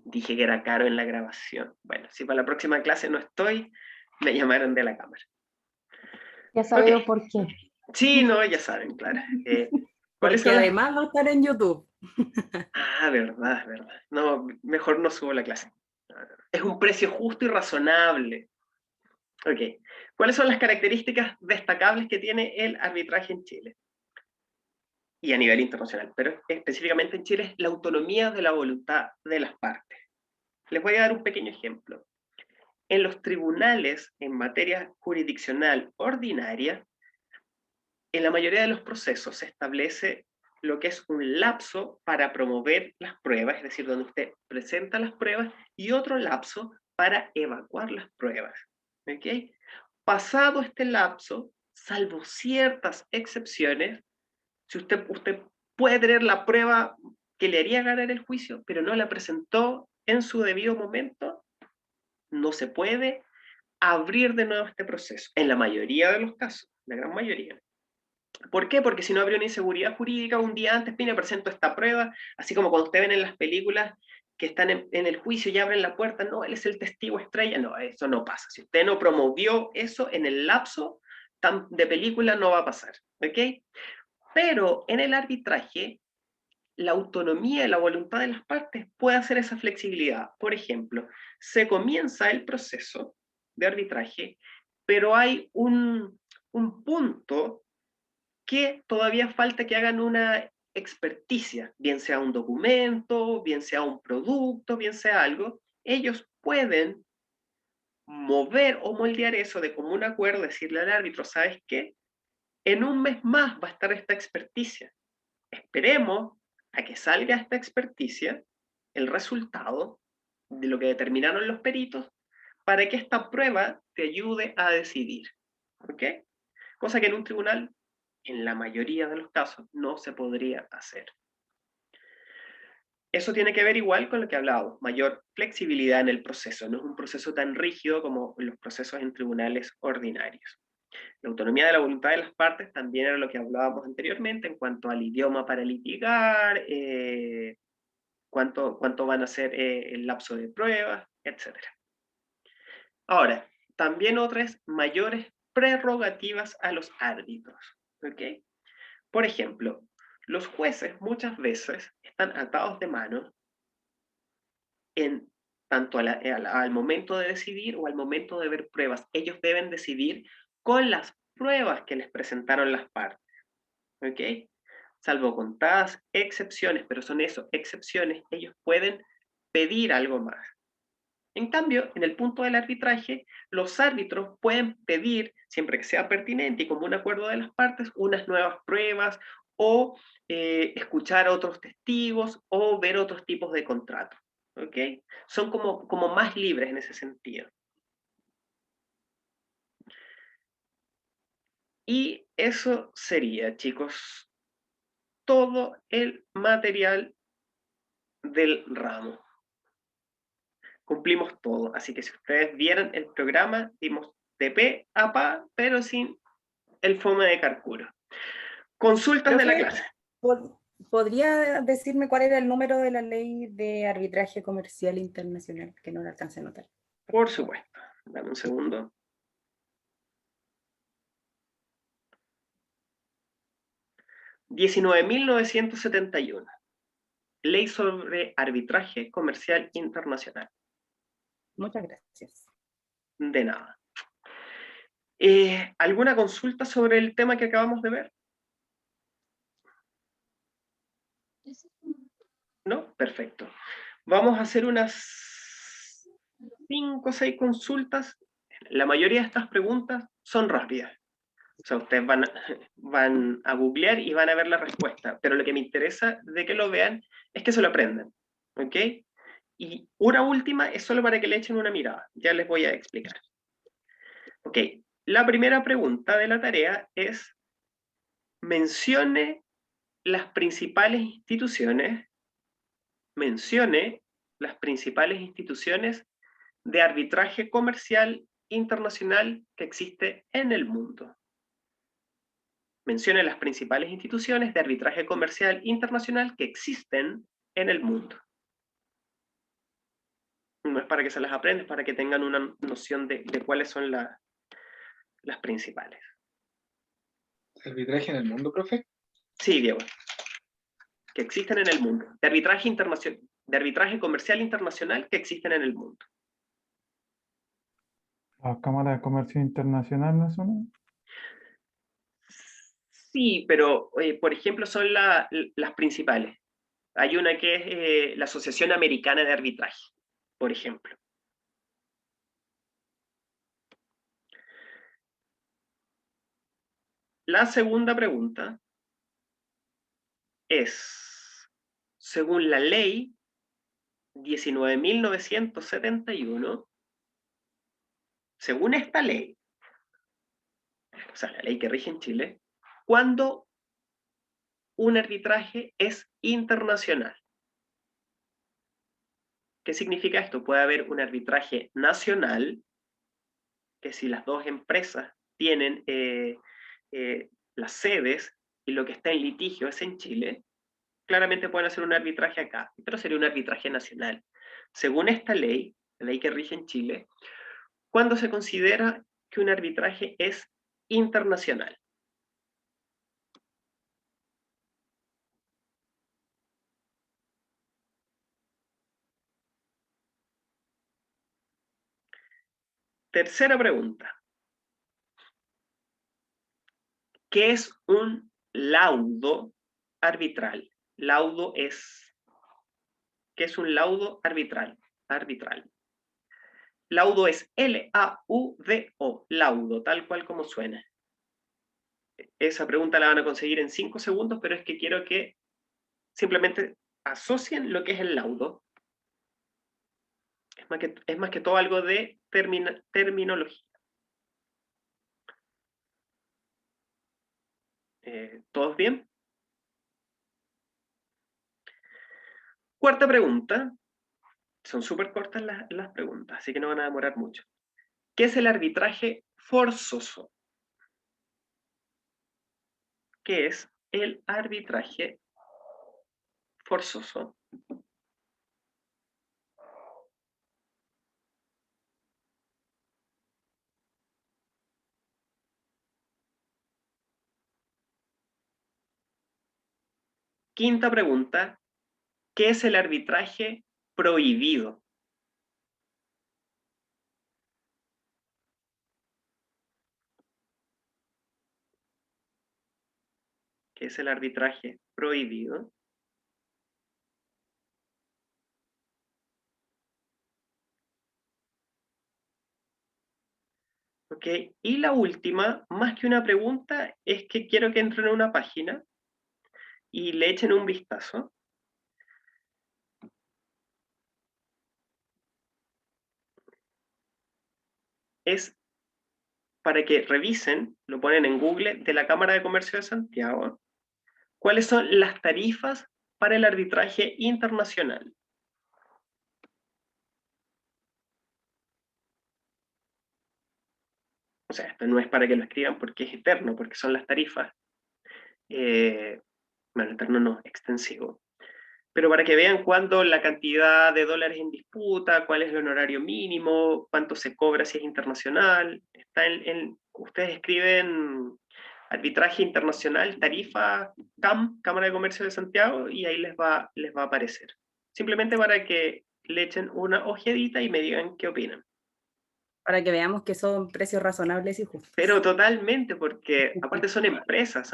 Dije que era caro en la grabación. Bueno, si para la próxima clase no estoy, me llamaron de la cámara. Ya sabemos Ok. por qué. Sí, no, ya saben, claro. ¿Cuáles Porque son las... además va a estar en YouTube. Ah, verdad, verdad. No, mejor no subo la clase. Es un precio justo y razonable. Ok. ¿Cuáles son las características destacables que tiene el arbitraje en Chile? Y a nivel internacional, pero específicamente en Chile es la autonomía de la voluntad de las partes. Les voy a dar un pequeño ejemplo. En los tribunales en materia jurisdiccional ordinaria, en la mayoría de los procesos se establece lo que es un lapso para promover las pruebas, es decir, donde usted presenta las pruebas, y otro lapso para evacuar las pruebas. ¿Okay? Pasado este lapso, salvo ciertas excepciones, si usted puede tener la prueba que le haría ganar el juicio, pero no la presentó en su debido momento, no se puede abrir de nuevo este proceso, en la mayoría de los casos, la gran mayoría. ¿Por qué? Porque si no habría una inseguridad jurídica un día antes, mira, presento esta prueba, así como cuando ustedes ven en las películas que están en el juicio y abren la puerta, no, él es el testigo estrella, no, eso no pasa. Si usted no promovió eso en el lapso de película, no va a pasar, ¿ok? Pero en el arbitraje, la autonomía y la voluntad de las partes puede hacer esa flexibilidad. Por ejemplo, se comienza el proceso de arbitraje, pero hay un punto que todavía falta que hagan una experticia, bien sea un documento, bien sea un producto, bien sea algo. Ellos pueden mover o moldear eso de común acuerdo, decirle al árbitro, ¿sabes qué? En un mes más va a estar esta experticia. Esperemos a que salga esta experticia, el resultado de lo que determinaron los peritos, para que esta prueba te ayude a decidir. ¿Ok? Cosa que en un tribunal, en la mayoría de los casos, no se podría hacer. Eso tiene que ver igual con lo que hablábamos, mayor flexibilidad en el proceso. No es un proceso tan rígido como los procesos en tribunales ordinarios. La autonomía de la voluntad de las partes también era lo que hablábamos anteriormente en cuanto al idioma para litigar, cuánto van a ser el lapso de pruebas, etc. Ahora, también otras mayores prerrogativas a los árbitros. ¿Okay? Por ejemplo, los jueces muchas veces están atados de manos en tanto al momento de decidir o al momento de ver pruebas. Ellos deben decidir con las pruebas que les presentaron las partes. ¿Ok? Salvo contadas excepciones, pero son eso, excepciones, ellos pueden pedir algo más. En cambio, en el punto del arbitraje, los árbitros pueden pedir, siempre que sea pertinente y como un acuerdo de las partes, unas nuevas pruebas o escuchar a otros testigos o ver otros tipos de contratos. ¿Ok? Son como más libres en ese sentido. Y eso sería, chicos, todo el material del ramo. Cumplimos todo, así que si ustedes vieran el programa, dimos de pe a pa, pero sin el fome de Carcuro. Consultas de la Profe, clase. ¿podría decirme cuál era el número de la ley de arbitraje comercial internacional? Que no la alcancé a notar. Por supuesto. Dame un segundo. $19.971. Ley sobre arbitraje comercial internacional. Muchas gracias. De nada. ¿Alguna consulta sobre el tema que acabamos de ver? ¿No? Perfecto. Vamos a hacer unas 5 o 6 consultas. La mayoría de estas preguntas son rápidas. O sea, ustedes van a googlear y van a ver la respuesta. Pero lo que me interesa de que lo vean es que se lo aprendan. ¿Ok? Y una última es solo para que le echen una mirada. Ya les voy a explicar. Ok. La primera pregunta de la tarea es: mencione las principales instituciones de arbitraje comercial internacional que existe en el mundo. Mencione las principales instituciones de arbitraje comercial internacional que existen en el mundo. No es para que se las aprendan, es para que tengan una noción de cuáles son las principales. ¿Arbitraje en el mundo, profe? Sí, Diego. Que existen en el mundo. De arbitraje comercial internacional que existen en el mundo. La Cámara de Comercio Internacional, ¿no suena? Sí, pero por ejemplo son las principales. Hay una que es la Asociación Americana de Arbitraje, por ejemplo. La segunda pregunta es: según la ley 19.971, según esta ley, o sea, la ley que rige en Chile, ¿cuándo un arbitraje es internacional? ¿Qué significa esto? Puede haber un arbitraje nacional, que si las dos empresas tienen las sedes y lo que está en litigio es en Chile, claramente pueden hacer un arbitraje acá, pero sería un arbitraje nacional. Según esta ley, la ley que rige en Chile, ¿cuándo se considera que un arbitraje es internacional? Tercera pregunta. ¿Qué es un laudo arbitral? ¿Qué es un laudo arbitral? Laudo es L-A-U-D-O, laudo, tal cual como suena. Esa pregunta la van a conseguir en 5 segundos, pero es que quiero que simplemente asocien lo que es el laudo. Es más que todo algo de terminología. ¿Todos bien? Cuarta pregunta. Son súper cortas las preguntas, así que no van a demorar mucho. ¿Qué es el arbitraje forzoso? ¿Qué es el arbitraje forzoso? Quinta pregunta. ¿Qué es el arbitraje prohibido? ¿Qué es el arbitraje prohibido? ¿Ok? Y la última, más que una pregunta, es que quiero que entren a una página y le echen un vistazo. Es para que revisen, lo ponen en Google, de la Cámara de Comercio de Santiago, cuáles son las tarifas para el arbitraje internacional. O sea, esto no es para que lo escriban porque es eterno, porque son las tarifas. Bueno, eterno no, extensivo. Pero para que vean cuánto la cantidad de dólares en disputa, cuál es el honorario mínimo, cuánto se cobra si es internacional. Está ustedes escriben arbitraje internacional, tarifa, CAM, Cámara de Comercio de Santiago, y ahí les va a aparecer. Simplemente para que le echen una ojeadita y me digan qué opinan. Para que veamos que son precios razonables y justos. Pero totalmente, porque aparte son empresas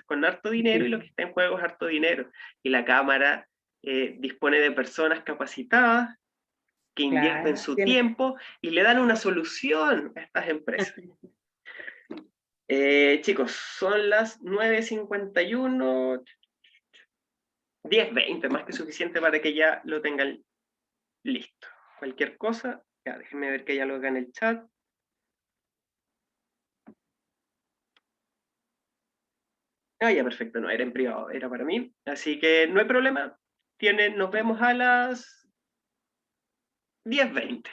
con harto dinero y lo que está en juego es harto dinero. Y la Cámara dispone de personas capacitadas que invierten Claro, su tiene- tiempo y le dan una solución a estas empresas. Chicos, son las 9:51, 10:20, más que suficiente para que ya lo tengan listo. Cualquier cosa, ya déjenme ver que ya lo haga en el chat. Ah, ya, perfecto, no, era en privado, era para mí. Así que no hay problema. Nos vemos a las 10:20.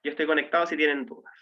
Yo estoy conectado si tienen dudas.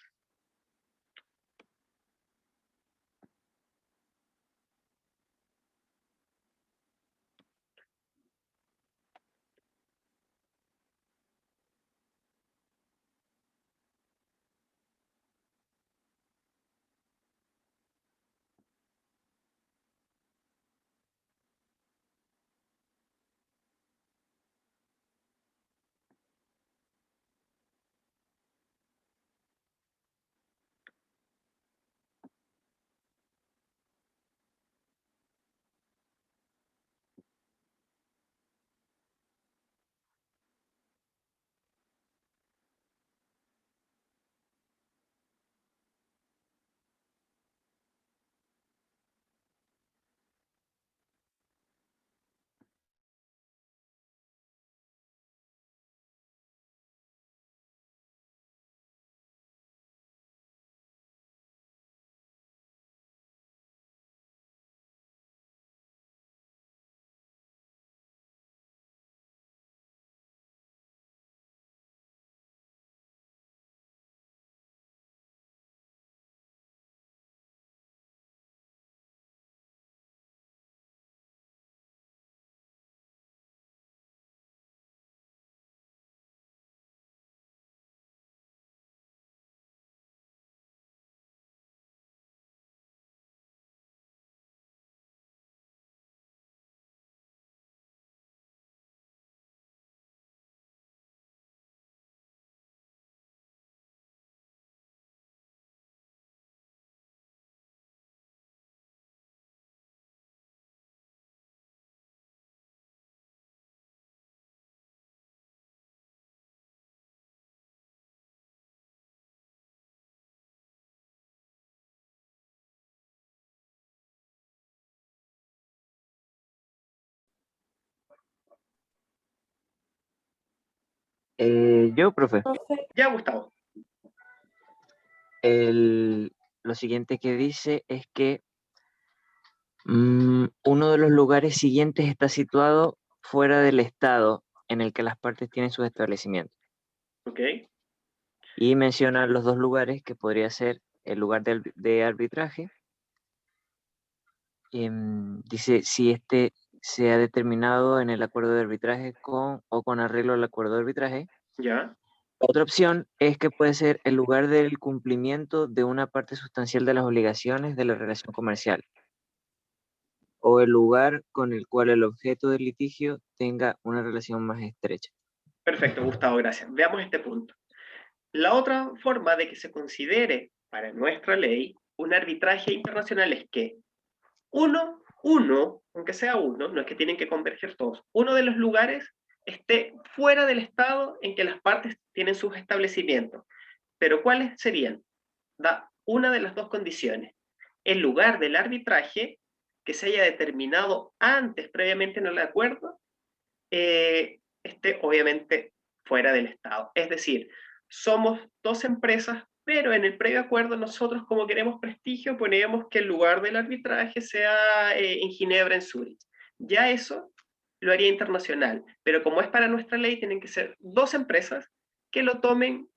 Yo, profe, Profe, Ya, Gustavo. lo siguiente que dice es que uno de los lugares siguientes está situado fuera del estado en el que las partes tienen sus establecimientos. Ok. Y menciona los dos lugares que podría ser el lugar de arbitraje. Dice si este se ha determinado en el acuerdo de arbitraje con o con arreglo al acuerdo de arbitraje. Ya. Otra opción es que puede ser el lugar del cumplimiento de una parte sustancial de las obligaciones de la relación comercial, o el lugar con el cual el objeto del litigio tenga una relación más estrecha. Perfecto, Gustavo, gracias. Veamos este punto. La otra forma de que se considere para nuestra ley un arbitraje internacional es que uno, aunque sea uno, no es que tienen que converger todos, uno de los lugares esté fuera del estado en que las partes tienen sus establecimientos. Pero ¿cuáles serían? da una de las dos condiciones. El lugar del arbitraje, que se haya determinado antes, previamente en el acuerdo, esté obviamente fuera del Estado. Es decir, somos dos empresas, pero en el previo acuerdo nosotros, como queremos prestigio, ponemos que el lugar del arbitraje sea en Ginebra, en Zúrich. Ya eso lo haría internacional, pero como es para nuestra ley, tienen que ser dos empresas que lo tomen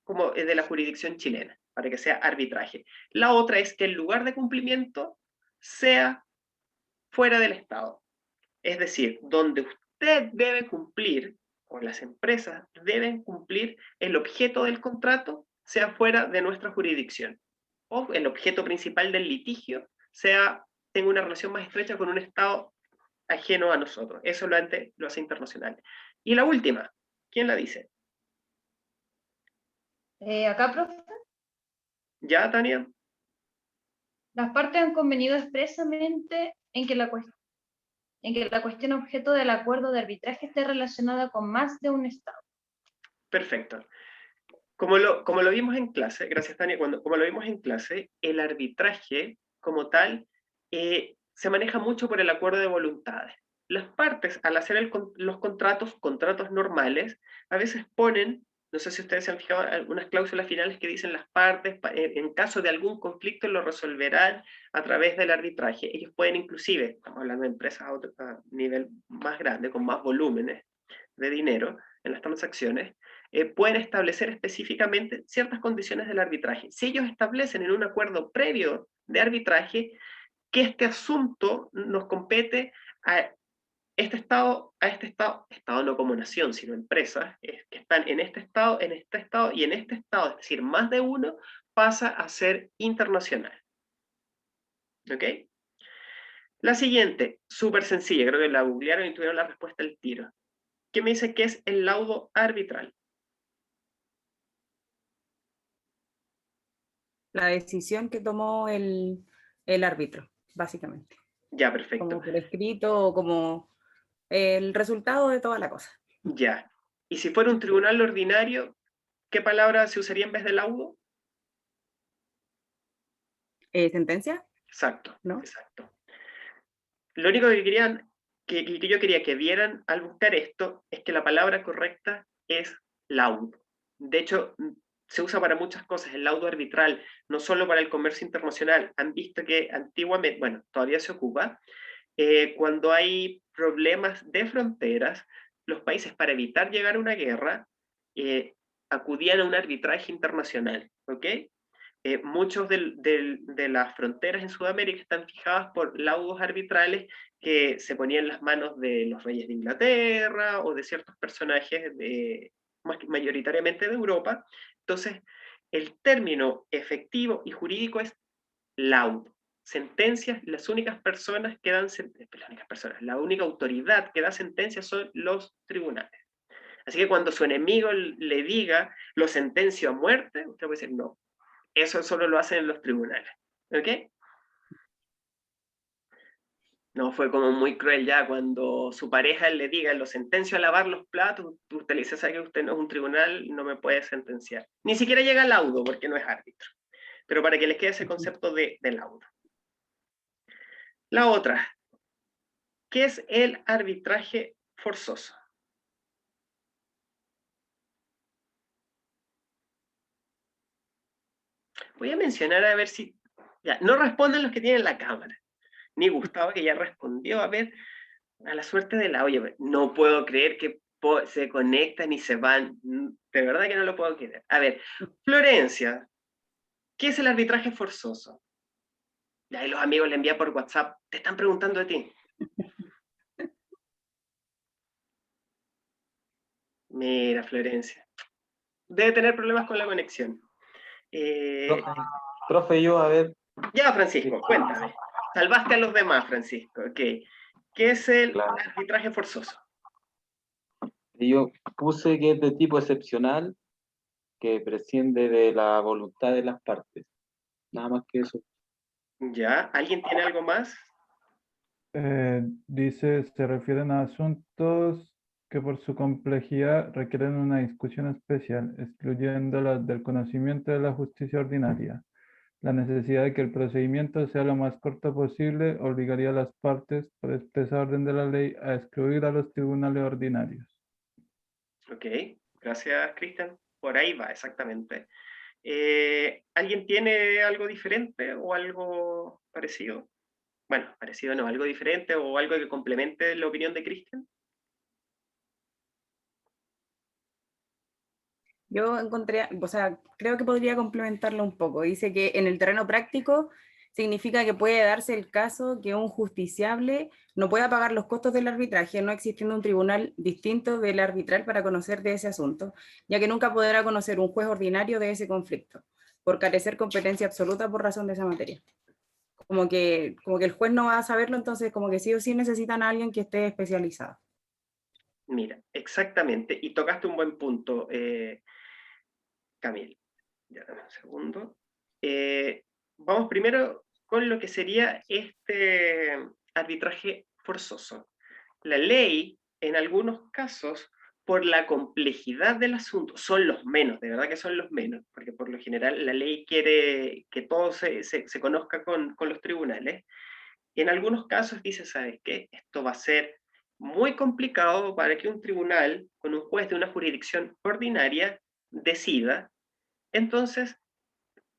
como de la jurisdicción chilena, para que sea arbitraje. La otra es que el lugar de cumplimiento sea fuera del Estado. Es decir, donde usted debe cumplir, o las empresas deben cumplir, el objeto del contrato sea fuera de nuestra jurisdicción. O el objeto principal del litigio tenga una relación más estrecha con un Estado ajeno a nosotros. Eso lo hace internacional. Y la última, ¿quién la dice? Acá, profe, ¿Ya, Tania? las partes han convenido expresamente en que la cuestión objeto del acuerdo de arbitraje esté relacionada con más de un Estado. Perfecto. Como lo vimos en clase, gracias Tania, como lo vimos en clase, el arbitraje como tal se maneja mucho por el acuerdo de voluntades. Las partes, al hacer los contratos normales, a veces ponen, no sé si ustedes se han fijado, algunas cláusulas finales que dicen las partes, en caso de algún conflicto, lo resolverán a través del arbitraje. Ellos pueden inclusive, estamos hablando de empresas a nivel más grande, con más volúmenes de dinero en las transacciones, pueden establecer específicamente ciertas condiciones del arbitraje. Si ellos establecen en un acuerdo previo de arbitraje que este asunto nos compete a este Estado no como nación, sino empresas, que están en este Estado y en este Estado, es decir, más de uno, pasa a ser internacional. ¿Ok? La siguiente, súper sencilla, creo que la googlearon y tuvieron la respuesta al tiro. ¿Qué me dice que es el laudo arbitral? La decisión que tomó el árbitro, básicamente. Ya, perfecto. Como por escrito o como el resultado de toda la cosa. Ya. Y si fuera un tribunal ordinario, ¿qué palabra se usaría en vez de laudo? ¿Sentencia? Exacto, ¿No? exacto. Lo único que yo quería que vieran al buscar esto es que la palabra correcta es laudo. De hecho, se usa para muchas cosas, el laudo arbitral, no solo para el comercio internacional. Han visto que antiguamente, bueno, todavía se ocupa, cuando hay problemas de fronteras, los países, para evitar llegar a una guerra, acudían a un arbitraje internacional, ¿ok? Muchos de las fronteras en Sudamérica están fijadas por laudos arbitrales que se ponían en las manos de los reyes de Inglaterra o de ciertos personajes mayoritariamente de Europa. Entonces, el término efectivo y jurídico es laudo. Sentencias, las únicas personas que dan la única autoridad que da sentencias son los tribunales. Así que cuando su enemigo le diga lo sentencio a muerte, usted puede decir no. Eso solo lo hacen en los tribunales. ¿Ok? No fue como muy cruel ya cuando su pareja le diga lo sentencio a lavar los platos, usted le dice, ¿sabe que usted no es un tribunal? No me puede sentenciar. Ni siquiera llega al laudo porque no es árbitro. Pero para que les quede ese concepto de laudo. La otra, ¿qué es el arbitraje forzoso? Voy a mencionar a ver si... Ya, no responden los que tienen la cámara. Ni Gustavo, que ya respondió. A ver, a la suerte de la olla. No puedo creer que se conectan y se van. De verdad que no lo puedo creer. A ver, Florencia, ¿qué es el arbitraje forzoso? Y ahí los amigos le envían por WhatsApp. Te están preguntando de ti. Mira, Florencia. Debe tener problemas con la conexión. Profe, yo, a ver. Ya, Francisco, cuéntame. Salvaste a los demás, Francisco. Okay. ¿Qué es el arbitraje forzoso? Yo puse que es de tipo excepcional, que prescinde de la voluntad de las partes. Nada más que eso. ¿Ya? ¿Alguien tiene algo más? Dice, se refieren a asuntos que por su complejidad requieren una discusión especial, excluyéndolas del conocimiento de la justicia ordinaria. La necesidad de que el procedimiento sea lo más corto posible obligaría a las partes, por expresa orden de la ley, a excluir a los tribunales ordinarios. Ok, gracias, Cristian. Por ahí va, exactamente. ¿Alguien tiene algo diferente o algo parecido? Bueno, parecido no, algo diferente o algo que complemente la opinión de Cristian. Yo encontré, o sea, creo que podría complementarlo un poco. Dice que en el terreno práctico significa que puede darse el caso que un justiciable no pueda pagar los costos del arbitraje, no existiendo un tribunal distinto del arbitral para conocer de ese asunto, ya que nunca podrá conocer un juez ordinario de ese conflicto, por carecer competencia absoluta por razón de esa materia. Como que el juez no va a saberlo, entonces como que sí o sí necesitan a alguien que esté especializado. Mira, exactamente, y tocaste un buen punto, Camil. Ya, dame un segundo. Vamos primero con lo que sería este arbitraje forzoso. La ley, en algunos casos, por la complejidad del asunto, son los menos, de verdad que son los menos, porque por lo general la ley quiere que todo se conozca con los tribunales. En algunos casos dice, ¿sabes qué? Esto va a ser muy complicado para que un tribunal, con un juez de una jurisdicción ordinaria, decida. Entonces,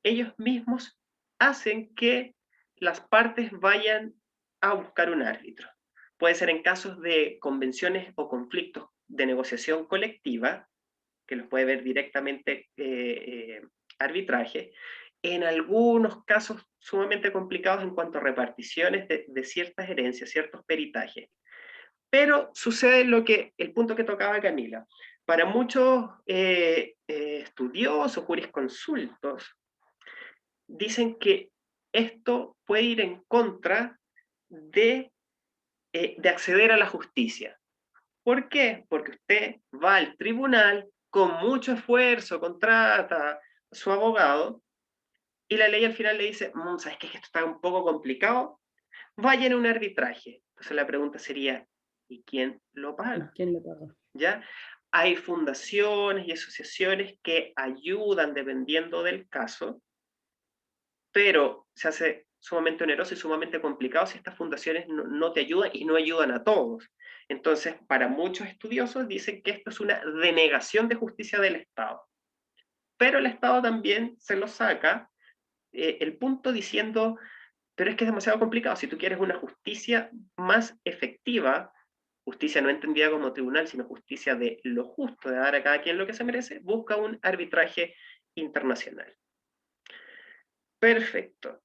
ellos mismos hacen que las partes vayan a buscar un árbitro. Puede ser en casos de convenciones o conflictos de negociación colectiva, que los puede ver directamente arbitraje, en algunos casos sumamente complicados en cuanto a reparticiones de ciertas herencias, ciertos peritajes. Pero sucede el punto que tocaba Camila. Para muchos estudiosos, jurisconsultos, dicen que esto puede ir en contra de acceder a la justicia. ¿Por qué? Porque usted va al tribunal con mucho esfuerzo, contrata a su abogado, y la ley al final le dice, ¿sabes qué? Esto está un poco complicado, vayan a un arbitraje. Entonces la pregunta sería, ¿y quién lo paga? ¿Quién lo paga? ¿Ya? Hay fundaciones y asociaciones que ayudan dependiendo del caso, pero se hace sumamente oneroso y sumamente complicado si estas fundaciones no te ayudan y no ayudan a todos. Entonces, para muchos estudiosos dicen que esto es una denegación de justicia del Estado. Pero el Estado también se lo saca el punto diciendo, pero es que es demasiado complicado. Si tú quieres una justicia más efectiva, justicia no entendida como tribunal, sino justicia de lo justo, de dar a cada quien lo que se merece, busca un arbitraje internacional. Perfecto.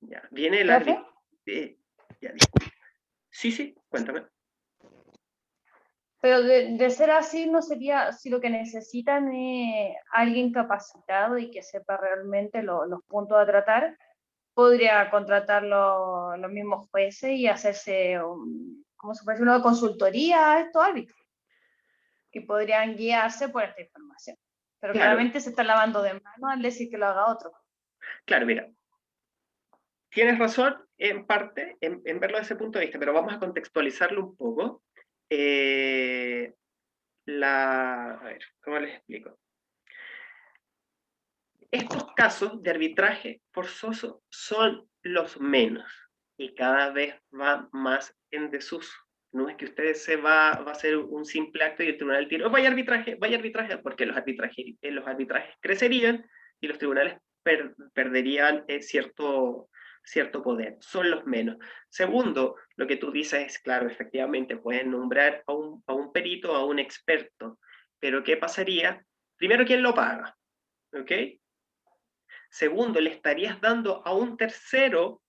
Ya, viene el árbitro. Ya, disculpa. Sí, cuéntame. Pero de ser así, no sería, si lo que necesitan es alguien capacitado y que sepa realmente los puntos a tratar, podría contratar los mismos jueces y hacerse, como se puede decir, una consultoría a estos árbitros. Y podrían guiarse por esta información. Pero Claro. claramente se está lavando de mano al decir que lo haga otro. Claro, mira. Tienes razón en parte en verlo desde ese punto de vista, pero vamos a contextualizarlo un poco. A ver, ¿cómo les explico? Estos casos de arbitraje forzoso son los menos y cada vez van más en desuso. No es que usted se va a hacer un simple acto y el tribunal tira, vaya arbitraje, porque los arbitrajes crecerían y los tribunales perderían cierto poder. Son los menos. Segundo, lo que tú dices es, claro, efectivamente, pueden nombrar a un perito, a un experto, pero ¿qué pasaría? Primero, ¿quién lo paga? ¿Ok? Segundo, le estarías dando a un tercero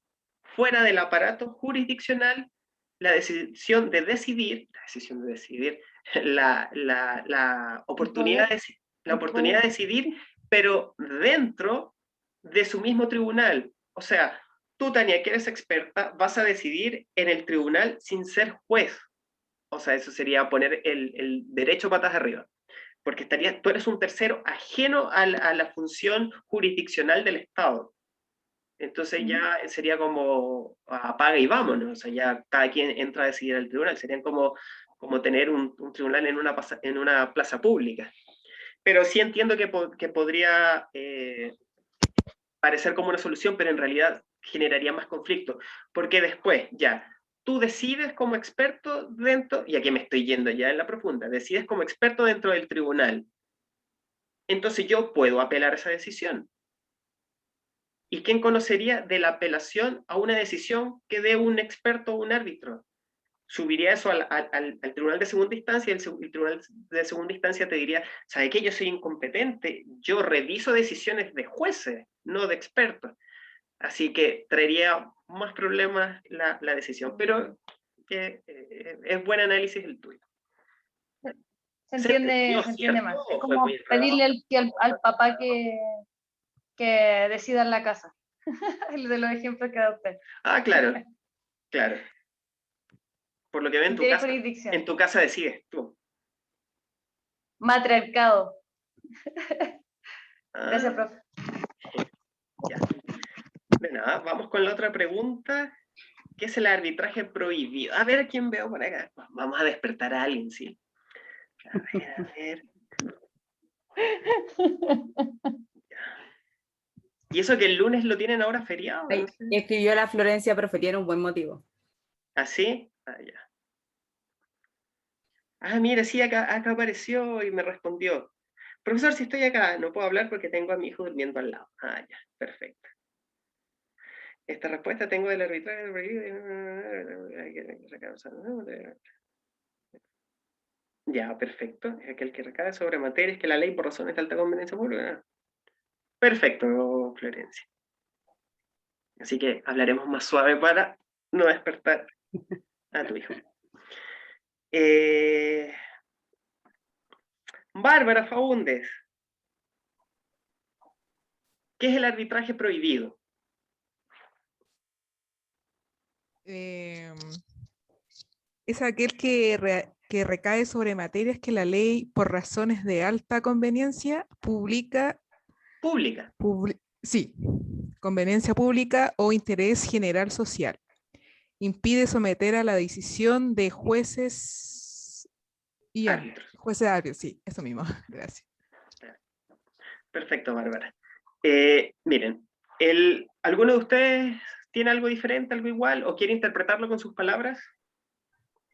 fuera del aparato jurisdiccional la decisión de decidir, la oportunidad de decidir, pero dentro de su mismo tribunal. O sea, tú, Tania, que eres experta, vas a decidir en el tribunal sin ser juez. O sea, eso sería poner el derecho patas arriba. Porque tú eres un tercero ajeno a la función jurisdiccional del Estado. Entonces ya sería como apaga y vámonos, o sea, ya cada quien entra a decidir al tribunal, serían como como tener un tribunal en una plaza pública. Pero sí entiendo que podría parecer como una solución, pero en realidad generaría más conflicto, porque después ya, tú decides como experto dentro, y aquí me estoy yendo ya en la profunda, decides como experto dentro del tribunal, entonces yo puedo apelar esa decisión. ¿Y quién conocería de la apelación a una decisión que dé un experto o un árbitro? Subiría eso al tribunal de segunda instancia, y el tribunal de segunda instancia te diría, ¿sabe qué? Yo soy incompetente, yo reviso decisiones de jueces, no de expertos. Así que traería más problemas la decisión, pero es buen análisis el tuyo. Se entiende más. Es como pedirle al papá que decida en la casa. El de los ejemplos que da usted. Ah, claro, claro. Por lo que ven, en tu casa decides tú. Matriarcado. Gracias, profe. Ya. De nada, vamos con la otra pregunta. ¿Qué es el arbitraje prohibido? A ver a quién veo por acá. Vamos a despertar a alguien, ¿sí? A ver. Y eso que el lunes lo tienen ahora feriado. Ay, escribió la Florencia, profe, tiene un buen motivo. ¿Ah, sí? Ah, ya. Ah, mira, sí, acá apareció y me respondió. Profesor, si estoy acá, no puedo hablar porque tengo a mi hijo durmiendo al lado. Ah, ya, perfecto. Esta respuesta tengo del arbitraje. Ya, perfecto. Es aquel que recae sobre materias que la ley por razones de alta conveniencia pública. Perfecto, Florencia. Así que hablaremos más suave para no despertar a tu hijo. Bárbara Faúndez. ¿Qué es el arbitraje prohibido? Es aquel que recae sobre materias que la ley, por razones de alta conveniencia, publica. Sí, conveniencia pública o interés general social. Impide someter a la decisión de jueces y árbitros. Jueces árbitros, sí, eso mismo. Gracias. Perfecto, Bárbara. Miren, ¿alguno de ustedes tiene algo diferente, algo igual, o quiere interpretarlo con sus palabras?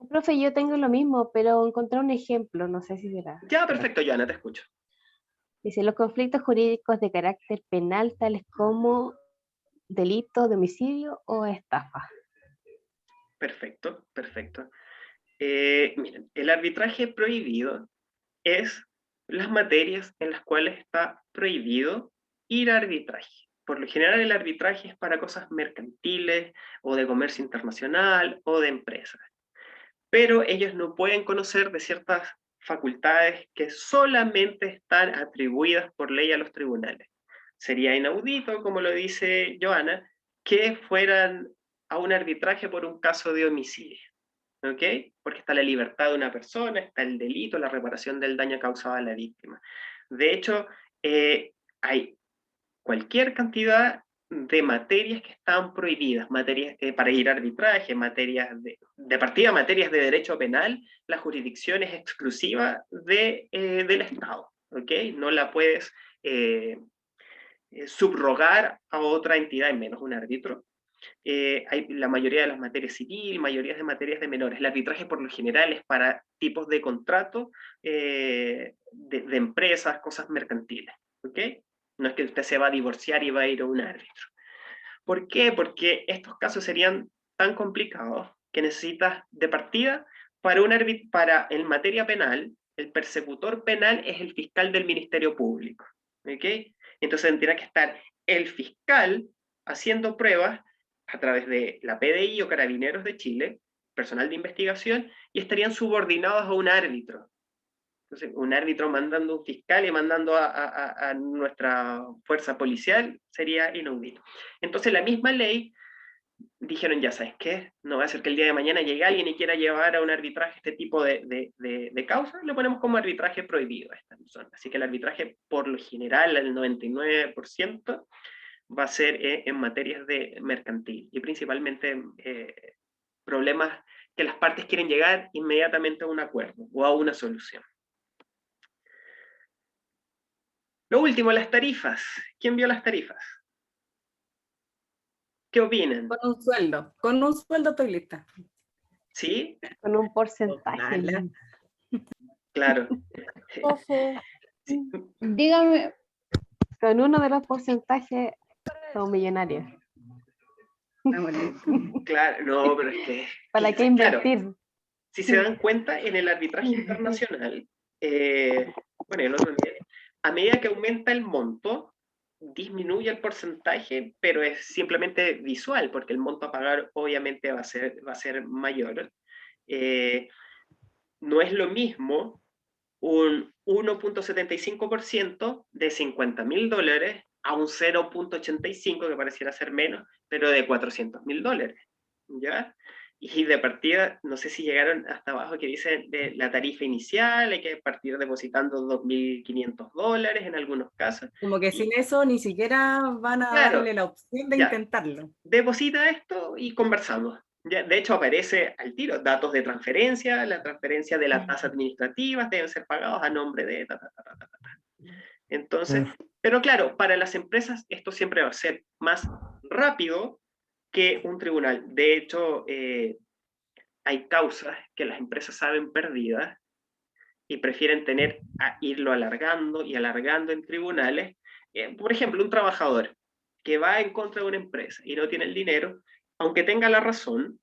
Profe, yo tengo lo mismo, pero encontré un ejemplo, no sé si será. Ya, perfecto, Joana, te escucho. Dice, los conflictos jurídicos de carácter penal, tales como delito de homicidio o estafa. Perfecto, perfecto. Miren, el arbitraje prohibido es las materias en las cuales está prohibido ir a arbitraje. Por lo general el arbitraje es para cosas mercantiles o de comercio internacional o de empresas. Pero ellos no pueden conocer de ciertas facultades que solamente están atribuidas por ley a los tribunales. Sería inaudito, como lo dice Joana, que fueran a un arbitraje por un caso de homicidio. ¿Ok? Porque está la libertad de una persona, está el delito, la reparación del daño causado a la víctima. De hecho, hay cualquier cantidad de materias que están prohibidas, materias para ir a arbitraje, materias de partida, materias de derecho penal, la jurisdicción es exclusiva del Estado, ¿ok? No la puedes subrogar a otra entidad, menos un árbitro. Hay la mayoría de las materias civil, mayoría de materias de menores. El arbitraje por lo general es para tipos de contrato de empresas, cosas mercantiles, ¿ok? No es que usted se va a divorciar y va a ir a un árbitro. ¿Por qué? Porque estos casos serían tan complicados que necesitas de partida para en materia penal, el persecutor penal es el fiscal del Ministerio Público, ¿ok? Entonces tendría que estar el fiscal haciendo pruebas a través de la PDI o Carabineros de Chile, personal de investigación, y estarían subordinados a un árbitro. Entonces, un árbitro mandando un fiscal y mandando a nuestra fuerza policial sería inaudito. Entonces, la misma ley dijeron, ya sabes qué, no va a ser que el día de mañana llegue alguien y quiera llevar a un arbitraje este tipo de causas, le ponemos como arbitraje prohibido a esta persona. Así que el arbitraje, por lo general, el 99%, va a ser en materias de mercantil y principalmente problemas que las partes quieren llegar inmediatamente a un acuerdo o a una solución. Lo último, las tarifas. ¿Quién vio las tarifas? ¿Qué opinan? Con un sueldo estoy lista. ¿Sí? Con un porcentaje. Claro. Dígame. Con uno de los porcentajes son millonarios. Claro, no, pero es que... ¿Para qué invertir? Claro, si se dan cuenta, en el arbitraje internacional, bueno, el otro nivel, a medida que aumenta el monto, disminuye el porcentaje, pero es simplemente visual, porque el monto a pagar obviamente va a ser mayor. No es lo mismo un 1.75% de $50.000 a un 0.85, que pareciera ser menos, pero de $400.000, ¿ya? Y de partida, no sé si llegaron hasta abajo que dice de la tarifa inicial, hay que partir depositando $2.500 en algunos casos. Como que sin eso ni siquiera van a darle la opción de intentarlo. Deposita esto y conversamos. Ya, de hecho, aparece al tiro datos de transferencia, la transferencia de las tasas administrativas deben ser pagados a nombre de... Entonces, pero claro, para las empresas esto siempre va a ser más rápido que un tribunal. De hecho, hay causas que las empresas saben perdidas y prefieren irlo alargando y alargando en tribunales. Por ejemplo, un trabajador que va en contra de una empresa y no tiene el dinero, aunque tenga la razón,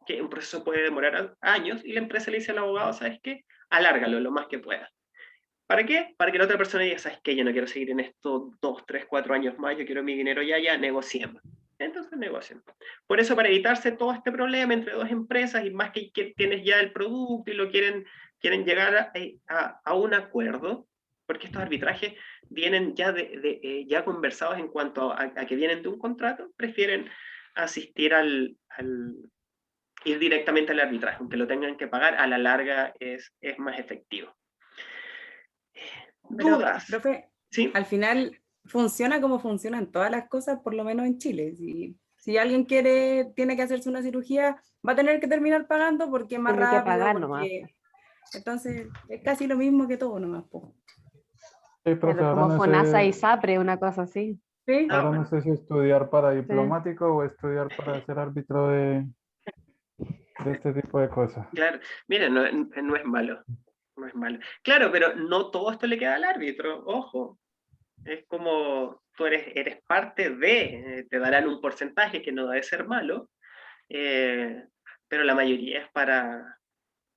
que un proceso puede demorar años, y la empresa le dice al abogado, ¿sabes qué? Alárgalo lo más que pueda. ¿Para qué? Para que la otra persona diga, ¿sabes qué? Yo no quiero seguir en esto 2, 3, 4 años más, yo quiero mi dinero ya, negociemos. Entonces negocian. Por eso, para evitarse todo este problema entre dos empresas, y más que tienes ya el producto y lo quieren llegar a un acuerdo, porque estos arbitrajes vienen ya, ya conversados en cuanto a que vienen de un contrato, prefieren asistir ir directamente al arbitraje, aunque lo tengan que pagar, a la larga es más efectivo. ¿Dudas? Pero, profe, ¿sí? Al final funciona como funcionan todas las cosas, por lo menos en Chile. Si alguien tiene que hacerse una cirugía, va a tener que terminar pagando porque es más rápido. Que pagar nomás. Entonces, es casi lo mismo que todo nomás. Sí, profe, como FONASA y SAPRE, una cosa así. ¿Sí? Ahora no sé si estudiar para diplomático o estudiar para ser árbitro de este tipo de cosas. Claro, mira, no es malo. No es malo. Claro, pero no todo esto le queda al árbitro, ojo. Es como tú eres parte de, te darán un porcentaje que no debe ser malo, pero la mayoría es para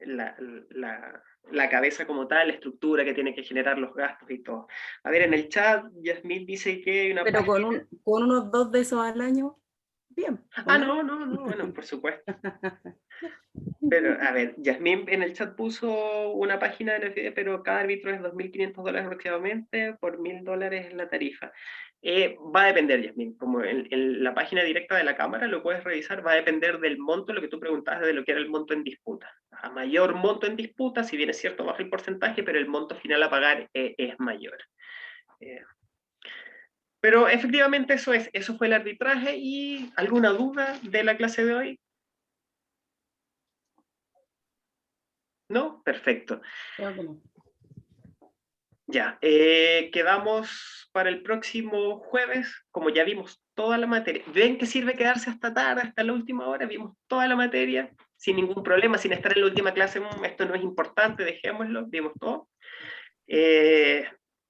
la cabeza como tal, la estructura que tiene que generar los gastos y todo. A ver, en el chat, Yasmín dice que hay una... Pero con unos 2 de esos al año, bien. No, bueno, por supuesto. Pero, a ver, Yasmín en el chat puso una página de NFD, pero cada árbitro es $2.500 aproximadamente, por $1.000 es la tarifa. Va a depender, Yasmín, como en la página directa de la Cámara lo puedes revisar, va a depender del monto, lo que tú preguntabas de lo que era el monto en disputa. A mayor monto en disputa, si bien es cierto, baja el porcentaje, pero el monto final a pagar es mayor. Pero efectivamente eso fue el arbitraje. ¿Y alguna duda de la clase de hoy? ¿No? Perfecto. Ya, quedamos para el próximo jueves, como ya vimos toda la materia. ¿Ven que sirve quedarse hasta tarde, hasta la última hora? Vimos toda la materia, sin ningún problema, sin estar en la última clase, esto no es importante, dejémoslo, vimos todo.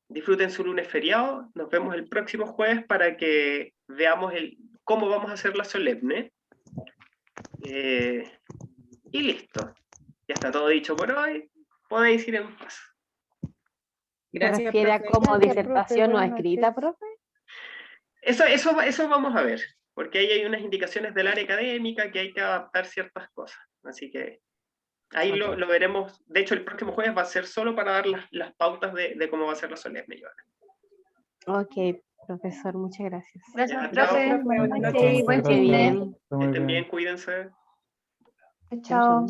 Disfruten su lunes feriado, nos vemos el próximo jueves para que veamos cómo vamos a hacer la solemne. Y listo. Ya está todo dicho por hoy. Podéis ir en paz. Gracias, ¿se refiere a como disertación no escrita, profe? Eso vamos a ver, porque ahí hay unas indicaciones del área académica que hay que adaptar ciertas cosas. Así que ahí lo veremos. De hecho, el próximo jueves va a ser solo para dar las pautas de cómo va a ser la solemne. Ok, profesor, muchas gracias. Gracias, profe. Buenas noches. Buen fin de. Que estén bien, cuídense. Chao.